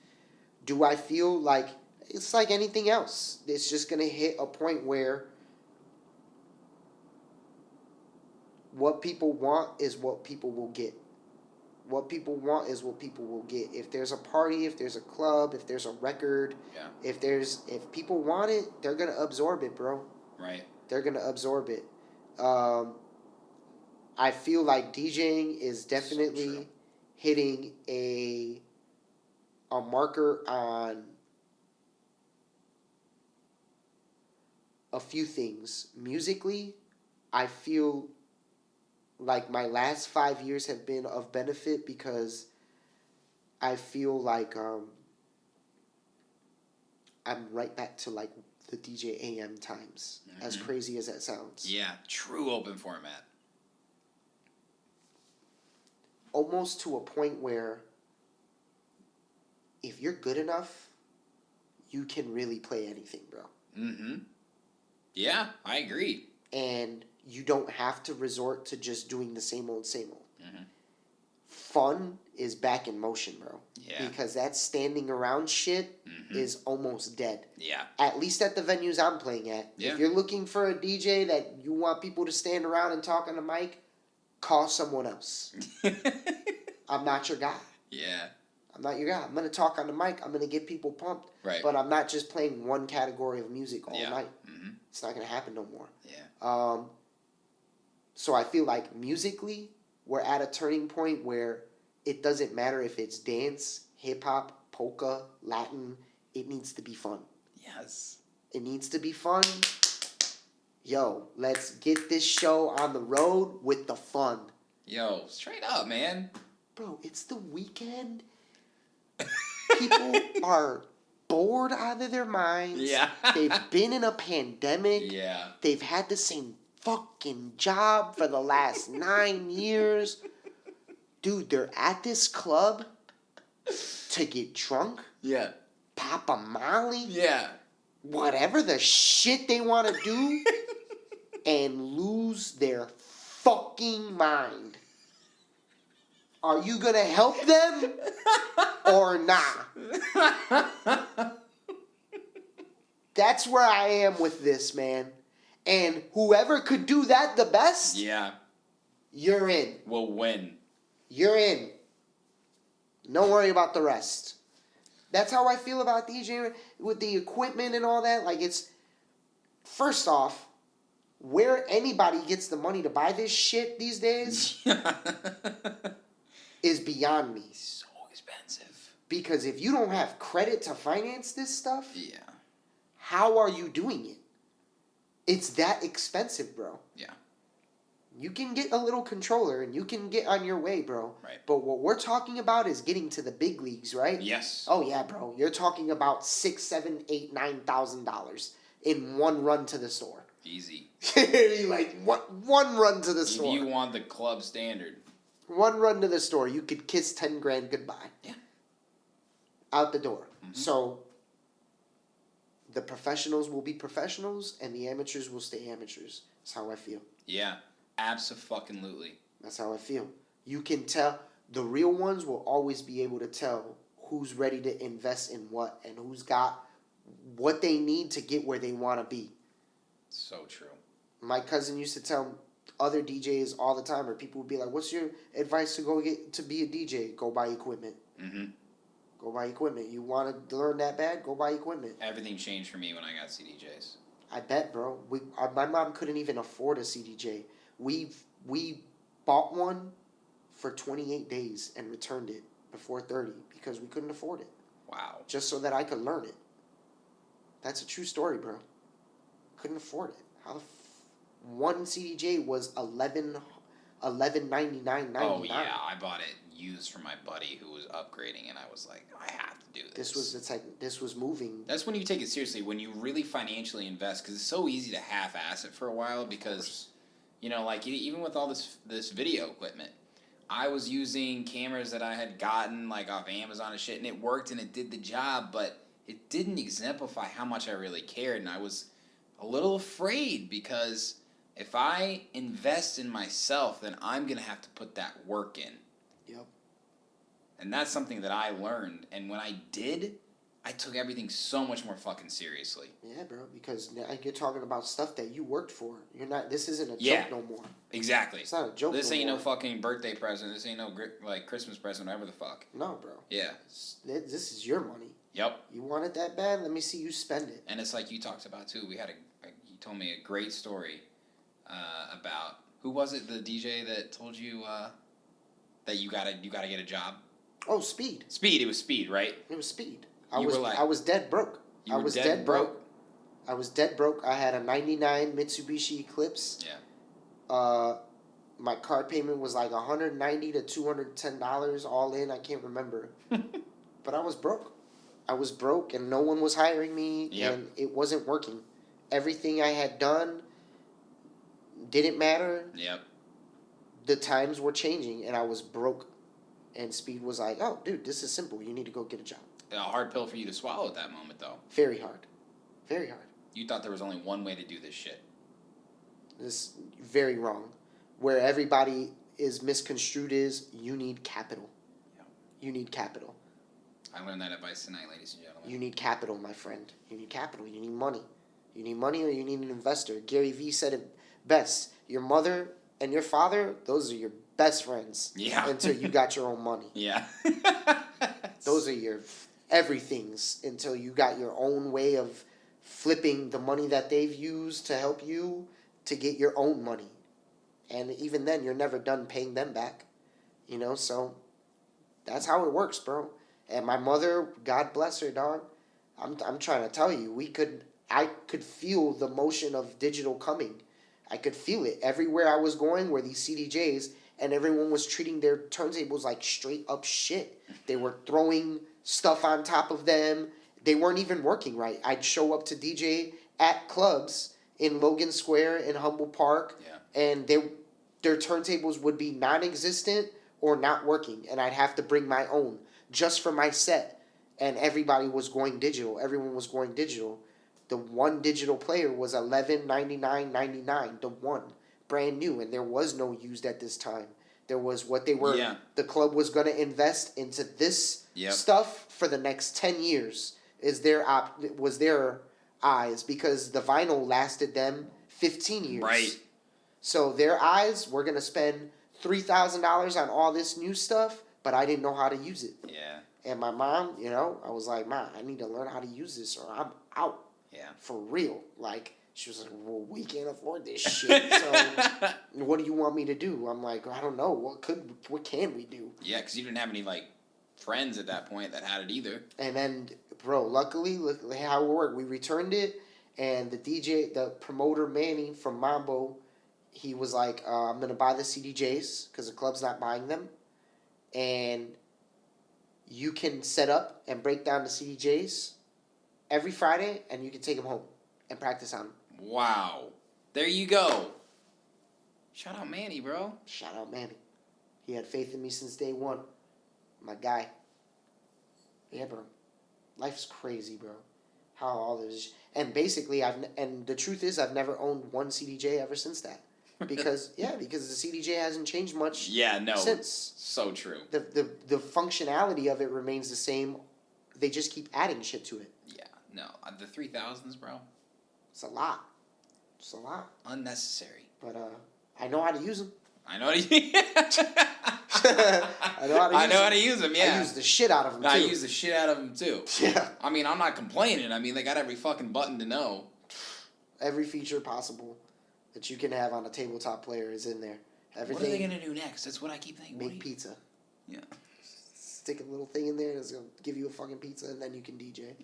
Do I feel like it's like anything else? It's just going to hit a point where what people want is what people will get. What people want is what people will get. If there's a party, if there's a club, if there's a record, if people want it, they're going to absorb it, bro. Right. They're going to absorb it. I feel like DJing is definitely hitting a marker on a few things. Musically, I feel like my last 5 years have been of benefit because I feel like I'm right back to like the DJ AM times, as crazy as that sounds. Yeah, true open format. Almost to a point where if you're good enough, you can really play anything, bro. Mm-hmm. Yeah, I agree. And you don't have to resort to just doing the same old, same old. Mm-hmm. Fun is back in motion, bro. Yeah. Because that standing around shit is almost dead. Yeah. At least at the venues I'm playing at. Yeah. If you're looking for a DJ that you want people to stand around and talk on the mic, call someone else. I'm not your guy. Yeah. I'm not your guy. I'm going to talk on the mic. I'm going to get people pumped. Right. But I'm not just playing one category of music all night. Mm-hmm. It's not going to happen no more. Yeah. So I feel like musically, we're at a turning point where it doesn't matter if it's dance, hip-hop, polka, Latin. It needs to be fun. Yes. It needs to be fun. Yo, let's get this show on the road with the fun. Yo, straight up, man. Bro, it's the weekend. People are bored out of their minds. Yeah. They've been in a pandemic. Yeah. They've had the same fucking job for the last 9 years. Dude, they're at this club to get drunk, Yeah. pop a molly, Yeah. whatever the shit they want to do, and lose their fucking mind. Are you going to help them or not? That's where I am with this, man. And whoever could do that the best, Yeah. you're in. We'll win. You're in. Don't worry about the rest. That's how I feel about DJing with the equipment and all that. Like, it's, first off, where anybody gets the money to buy this shit these days is beyond me. So expensive. Because if you don't have credit to finance this stuff, Yeah. how are you doing it? It's that expensive, bro. Yeah. You can get a little controller and you can get on your way, bro. Right. But what we're talking about is getting to the big leagues, right? Yes. Oh yeah, bro. You're talking about $6,000, $7,000, $8,000, $9,000 in one run to the store. Easy. Like one run to the If store. you want the club standard. One run to the store, you could kiss 10 grand goodbye. Yeah. Out the door. So the professionals will be professionals and the amateurs will stay amateurs. That's how I feel. Yeah. Abso-fucking-lutely. That's how I feel. You can tell. The real ones will always be able to tell who's ready to invest in what and who's got what they need to get where they want to be. So true. My cousin used to tell other DJs all the time, or people would be like, "What's your advice to go get to be a DJ? Go buy equipment. Mm-hmm. Go buy equipment. You want to learn that bad? Go buy equipment." Everything changed for me when I got CDJs. I bet, bro. My mom couldn't even afford a CDJ. We bought one for 28 days and returned it before 30 because we couldn't afford it. Wow. Just so that I could learn it. That's a true story, bro. Couldn't afford it. How one CDJ was $11.99.99. Oh yeah, I bought it used from my buddy who was upgrading, and I was like, I have to do this. This was moving. That's when you take it seriously, when you really financially invest, because it's so easy to half-ass it for a while, because, you know, like, even with all this video equipment, I was using cameras that I had gotten, like, off Amazon and shit, and it worked and it did the job, but it didn't exemplify how much I really cared, and I was a little afraid, because if I invest in myself, then I'm going to have to put that work in. Yep. And that's something that I learned, and when I did, I took everything so much more fucking seriously. Yeah, bro, because now you're talking about stuff that you worked for. This isn't a Yeah. joke no more. Exactly. It's not a joke This no ain't more. no fucking birthday present. This ain't no, like, Christmas present, whatever the fuck. No, bro. Yeah. This is your money. Yep. You want it that bad? Let me see you spend it. And it's like you talked about, too. We had you told me a great story about, who was it, the DJ that told you that you gotta get a job? Oh, Speed. Speed. It was Speed, right? It was Speed. You were like- I was dead broke. You were dead broke? I was dead broke. I had a 99 Mitsubishi Eclipse. Yeah. My card payment was like $190 to $210 all in. I can't remember. But I was broke. I was broke and no one was hiring me and it wasn't working. Everything I had done didn't matter. Yep. The times were changing and I was broke. And Speed was like, oh, dude, this is simple. You need to go get a job. A hard pill for you to swallow at that moment, though. Very hard. Very hard. You thought there was only one way to do this shit. This very wrong. Where everybody is misconstrued is you need capital. Yep. You need capital. I learned that advice tonight, ladies and gentlemen. You need capital, my friend. You need capital. You need money. You need money or you need an investor. Gary Vee said it best. Your mother and your father, those are your best friends. Yeah. Until you got your own money. Yeah. Those are your everythings until you got your own way of flipping the money that they've used to help you to get your own money. And even then, you're never done paying them back. You know, so that's how it works, bro. And my mother, God bless her, dog. I'm trying to tell you, I could feel the motion of digital coming. I could feel it. Everywhere I was going were these CDJs, and everyone was treating their turntables like straight up shit. They were throwing stuff on top of them. They weren't even working right. I'd show up to DJ at clubs in Logan Square in Humboldt Park, and their turntables would be non-existent or not working, and I'd have to bring my own just for my set. And everybody was going digital. Everyone was going digital. The one digital player was $11.99.99. The one, brand new, and there was no used at this time. There was what they were. Yeah. The club was going to invest into this stuff for the next 10 years. Was their eyes, because the vinyl lasted them 15 years. Right. So their eyes were going to spend $3,000 on all this new stuff, but I didn't know how to use it. Yeah. And my mom, you know, I was like, Ma, I need to learn how to use this or I'm out. Yeah. For real. Like, she was like, well, we can't afford this shit. So what do you want me to do? I'm like, I don't know. What can we do? Yeah, because you didn't have any, like, friends at that point that had it either. And then, bro, luckily, look how it worked. We returned it, and the promoter Manny from Mambo, he was like, I'm going to buy the CDJs because the club's not buying them. And you can set up and break down the CDJs every Friday, and you can take them home and practice on them. Wow. There you go. Shout out Manny, bro. Shout out Manny. He had faith in me since day one. My guy. Yeah, bro. Life's crazy, bro. How all this... And basically, and the truth is, I've never owned one CDJ ever since that. Because the CDJ hasn't changed much since. So true. The functionality of it remains the same. They just keep adding shit to it. Yeah, no. The 3000s, bro. It's a lot. It's a lot. Unnecessary. But I know how to use them. I know how to use them, yeah. I use the shit out of them, too. I use the shit out of them, too. Yeah. I mean, I'm not complaining. I mean, they got every fucking button to know. Every feature possible that you can have on a tabletop player is in there. Everything. What are they going to do next? That's what I keep thinking. Make pizza. Yeah. Stick a little thing in there that's going to give you a fucking pizza, and then you can DJ.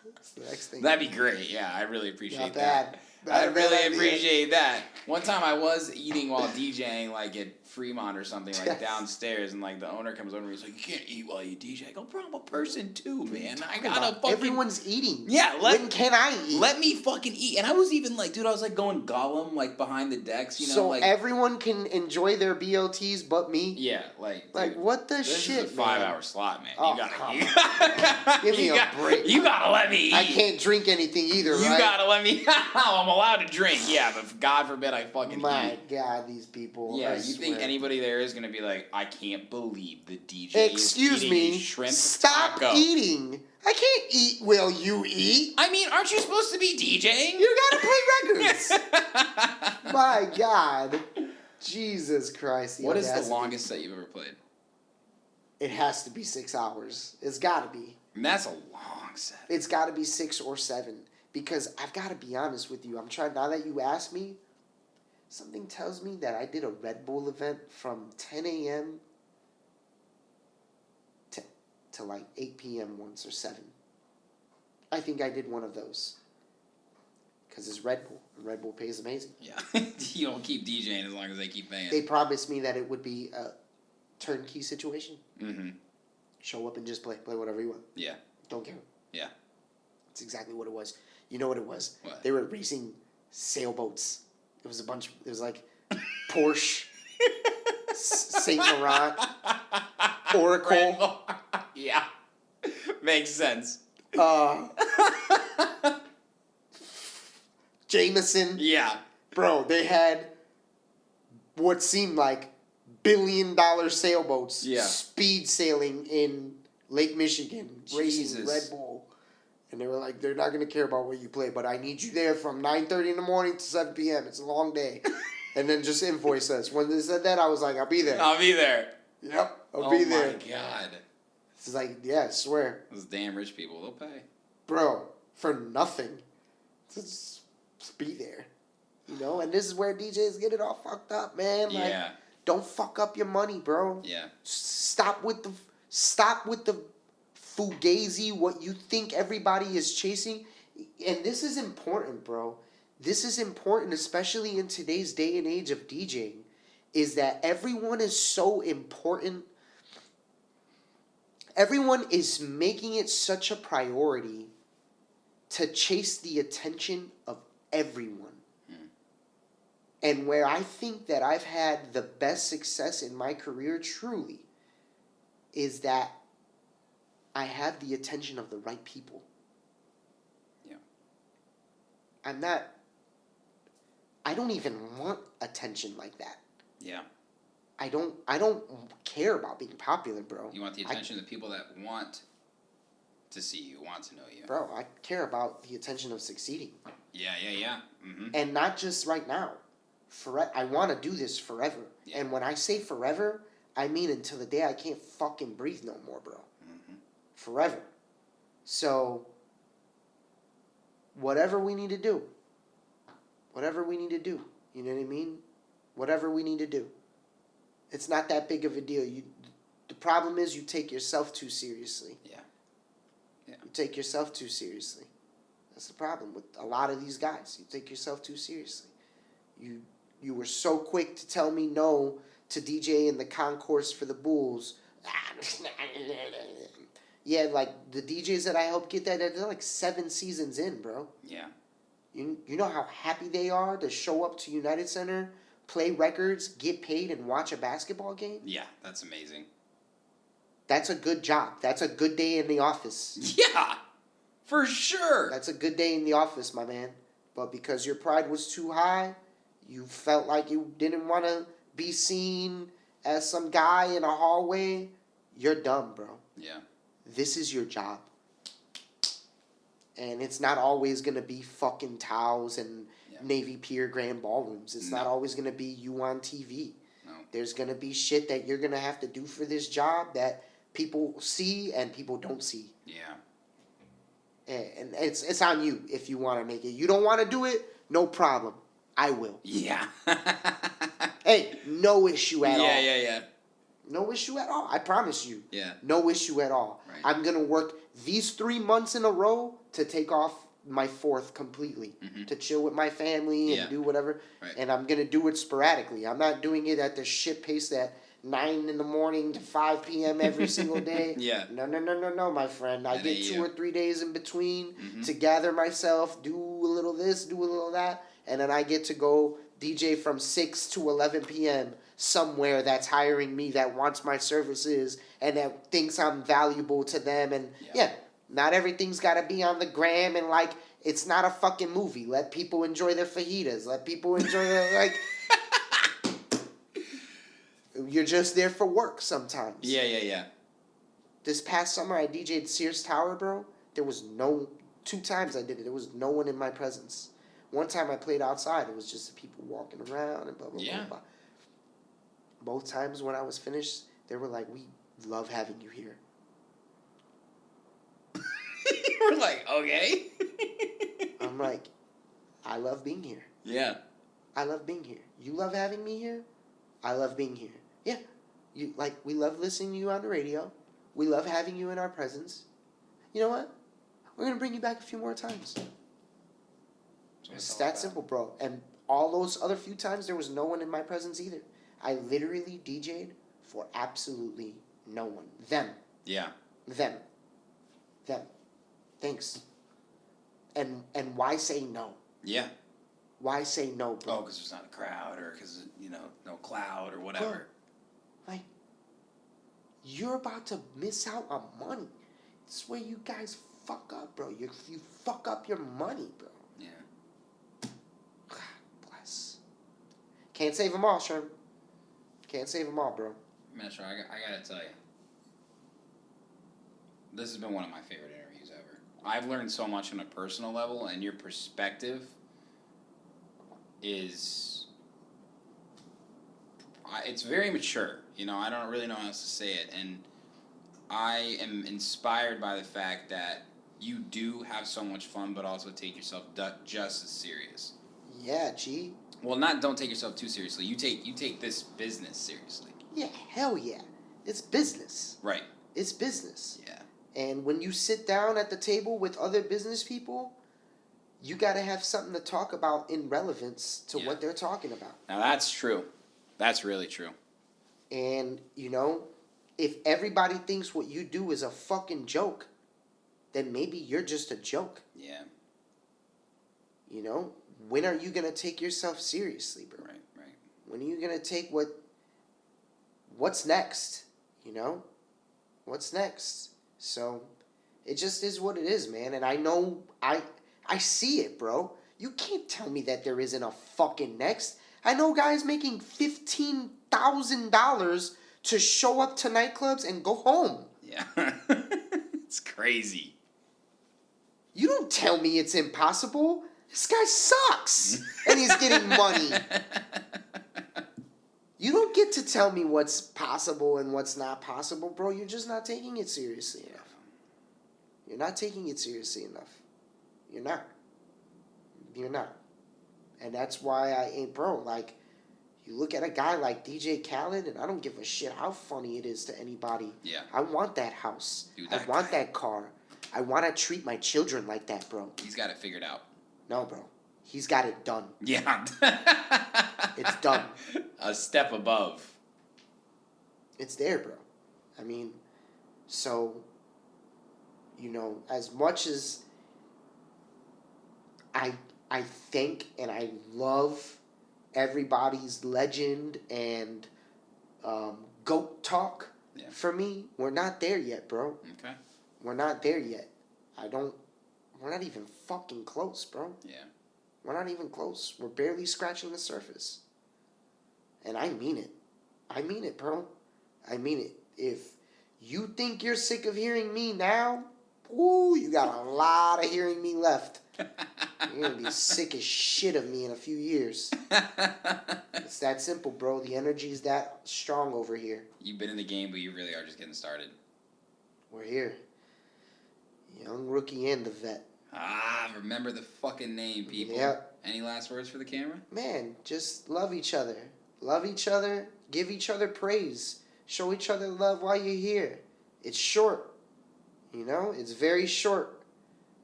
That's the next thing. That'd be great. Yeah, I really appreciate that. I really appreciate that. One time I was eating while DJing, like at Fremont or something, like downstairs, and like the owner comes over and he's like, "You can't eat while you DJ." I go, "Bro, I'm a person too, man. I gotta fucking." Everyone's eating. Yeah, when can I eat? Let me fucking eat. And I was even like, dude, I was like going Gollum, like behind the decks, you know. So like, everyone can enjoy their BLTs, but me. Yeah, like dude, what the this shit? This is a 5-hour slot, man. Oh, you gotta give me a break. You gotta let me eat. I can't drink anything either. You right? gotta let me. I'm allowed to drink. Yeah, but God forbid I fucking eat. My God, these people. Yeah, you think anybody there is gonna be like, I can't believe the DJ Excuse is eating me, a shrimp stop taco. Eating. I can't eat while you eat. I mean, aren't you supposed to be DJing? You gotta play records. My God. Jesus Christ. What is the longest set you've ever played? It has to be 6 hours. It's gotta be. And that's a long set. It's gotta be 6 or 7. Because I've gotta be honest with you. I'm trying, now that you asked me, something tells me that I did a Red Bull event from 10 a.m. to like 8 p.m. once or 7. I think I did one of those. Because it's Red Bull. And Red Bull pays amazing. Yeah. You don't keep DJing as long as they keep paying. They promised me that it would be a turnkey situation. Mm-hmm. Show up and just play whatever you want. Yeah. Don't care. Yeah. That's exactly what it was. You know what it was? What? They were racing sailboats. It was like Porsche, Saint Laurent, Oracle. Yeah. Makes sense. Jameson. Yeah. Bro, they had what seemed like billion-dollar sailboats speed sailing in Lake Michigan, racing Red Bull. And they were like, they're not going to care about what you play, but I need you there from 9:30 in the morning to 7 p.m. It's a long day. And then just invoice us. When they said that, I was like, I'll be there. I'll be there. Yep, I'll be there. Oh, my God. It's like, yeah, I swear. Those damn rich people, they'll pay. Bro, for nothing. Just be there. You know? And this is where DJs get it all fucked up, man. Like, Yeah. don't fuck up your money, bro. Yeah. Stop with the fugazi, what you think everybody is chasing. And this is important, bro. This is important, especially in today's day and age of DJing, is that everyone is so important. Everyone is making it such a priority to chase the attention of everyone. And where I think that I've had the best success in my career, truly, is that I have the attention of the right people. Yeah. I don't even want attention like that. Yeah. I don't care about being popular, bro. You want the attention of the people that want to see you, want to know you. Bro, I care about the attention of succeeding. Yeah. Mm-hmm. And not just right now. I want to do this forever. Yeah. And when I say forever, I mean until the day I can't fucking breathe no more, bro. Mm-hmm. Forever. So, whatever we need to do. Whatever we need to do. You know what I mean? Whatever we need to do. It's not that big of a deal. The problem is you take yourself too seriously. Yeah. You take yourself too seriously. That's the problem with a lot of these guys. You take yourself too seriously. You were so quick to tell me no to DJ in the concourse for the Bulls. Yeah, like the DJs that I helped get that, they're like 7 seasons in, bro. Yeah. You know how happy they are to show up to United Center, play records, get paid, and watch a basketball game? Yeah, that's amazing. That's a good job. That's a good day in the office. Yeah, for sure. That's a good day in the office, my man. But because your pride was too high, you felt like you didn't want to be seen as some guy in a hallway, you're dumb, bro. Yeah. This is your job. And it's not always going to be fucking towels and Navy Pier Grand Ballrooms. It's not always going to be you on TV. No. There's going to be shit that you're going to have to do for this job that people see and people don't see. Yeah. And it's on you if you want to make it. You don't want to do it, no problem. I will. Yeah. Hey, no issue at all. Yeah. No issue at all. I promise you. Yeah. No issue at all. Right. I'm going to work these 3 months in a row to take off my 4th completely. Mm-hmm. To chill with my family and do whatever. Right. And I'm going to do it sporadically. I'm not doing it at the shit pace that 9 in the morning to 5 p.m. every single day. Yeah. No, my friend. I get 2 or 3 days in between to gather myself, do a little this, do a little that, and then I get to go DJ from 6 to 11 p.m. somewhere that's hiring me, that wants my services, and that thinks I'm valuable to them. And not everything's got to be on the gram, and like, it's not a fucking movie. Let people enjoy their fajitas. Let people enjoy their, like... You're just there for work sometimes. Yeah. This past summer, I DJ'd Sears Tower, bro. There was 2 times I did it. There was no one in my presence. One time I played outside. It was just the people walking around and blah, blah, blah, blah. Both times when I was finished, they were like, we love having you here. We're like, okay. I'm like, I love being here. Yeah. I love being here. You love having me here? I love being here. Yeah. We love listening to you on the radio. We love having you in our presence. You know what? We're going to bring you back a few more times. It's that simple, bro. And all those other few times, there was no one in my presence either. I literally DJ'd for absolutely no one. Them. Yeah. Them. Thanks. And why say no? Yeah. Why say no, bro? Oh, because there's not a crowd, or because, no cloud or whatever. Bro, like, you're about to miss out on money. This is where you guys fuck up, bro. You fuck up your money, bro. Yeah. God bless. Can't save them all, Sherm. Can't save them all, bro. Metro, I gotta tell you. This has been one of my favorite interviews ever. I've learned so much on a personal level, and your perspective is... it's very mature. I don't really know how else to say it. And I am inspired by the fact that you do have so much fun, but also take yourself just as serious. Yeah, G. Well, don't take yourself too seriously. You take this business seriously. Yeah, hell yeah. It's business. Right. It's business. Yeah. And when you sit down at the table with other business people, you got to have something to talk about in relevance to what they're talking about. Now, that's true. That's really true. And, if everybody thinks what you do is a fucking joke, then maybe you're just a joke. Yeah. When are you going to take yourself seriously, bro? Right. When are you going to take what's next? What's next? So, it just is what it is, man. And I know, I see it, bro. You can't tell me that there isn't a fucking next. I know guys making $15,000 to show up to nightclubs and go home. Yeah. It's crazy. You don't tell me it's impossible. This guy sucks. And he's getting money. You don't get to tell me what's possible and what's not possible, bro. You're just not taking it seriously enough. You're not taking it seriously enough. You're not. And that's why I ain't, bro. Like, you look at a guy like DJ Khaled, and I don't give a shit how funny it is to anybody. Yeah. I want that house. Dude, I want that car. I want to treat my children like that, bro. He's got it figured out. No, bro. He's got it done. Yeah. It's done. A step above. It's there, bro. I mean, so, as much as I think and I love everybody's legend and GOAT talk, for me, we're not there yet, bro. Okay. We're not there yet. We're not even fucking close, bro. Yeah. We're not even close. We're barely scratching the surface. And I mean it. I mean it, bro. I mean it. If you think you're sick of hearing me now, you got a lot of hearing me left. You're going to be sick as shit of me in a few years. It's that simple, bro. The energy is that strong over here. You've been in the game, but you really are just getting started. We're here. Young rookie and the vet. Remember the fucking name, people. Yep. Any last words for the camera? Man, just love each other. Love each other. Give each other praise. Show each other love while you're here. It's short. It's very short.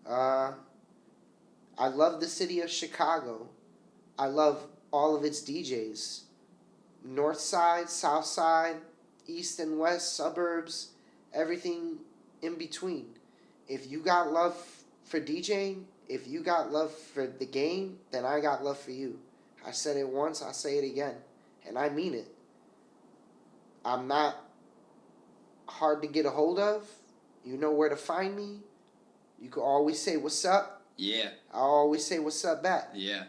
I love the city of Chicago. I love all of its DJs. North side, south side, east and west, suburbs, everything in between. If you got love for DJing, if you got love for the game, then I got love for you. I said it once, I say it again. And I mean it. I'm not hard to get a hold of. You know where to find me. You can always say, what's up? Yeah. I always say, what's up back? Yeah.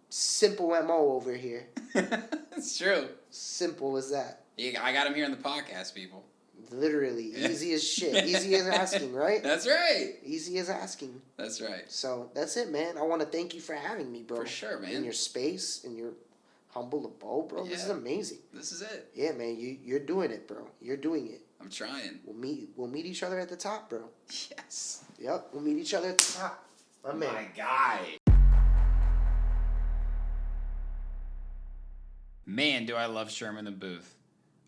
Simple MO over here. It's true. Simple as that. Yeah, I got him here on the podcast, people. Literally. Easy as shit. Easy as asking, right? That's right. Easy as asking. That's right. So, that's it, man. I want to thank you for having me, bro. For sure, man. In your space, in your humble abode, bro. Yeah. This is amazing. This is it. Yeah, man. You're doing it, bro. You're doing it. I'm trying. We'll meet each other at the top, bro. Yes. Yep, we'll meet each other at the top. My man. My guy. Man, do I love Sherman the Booth.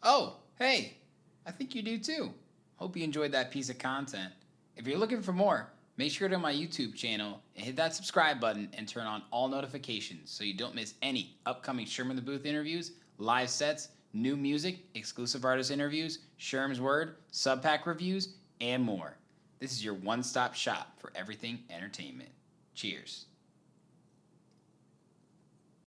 Oh, hey, I think you do too. Hope you enjoyed that piece of content. If you're looking for more, Make sure to go to my YouTube channel and hit that subscribe button and turn on all notifications so you don't miss any upcoming Sherm in the Booth interviews, live sets, new music, exclusive artist interviews, Sherm's Word, sub-pack reviews, and more. This is your one-stop shop for everything entertainment. Cheers.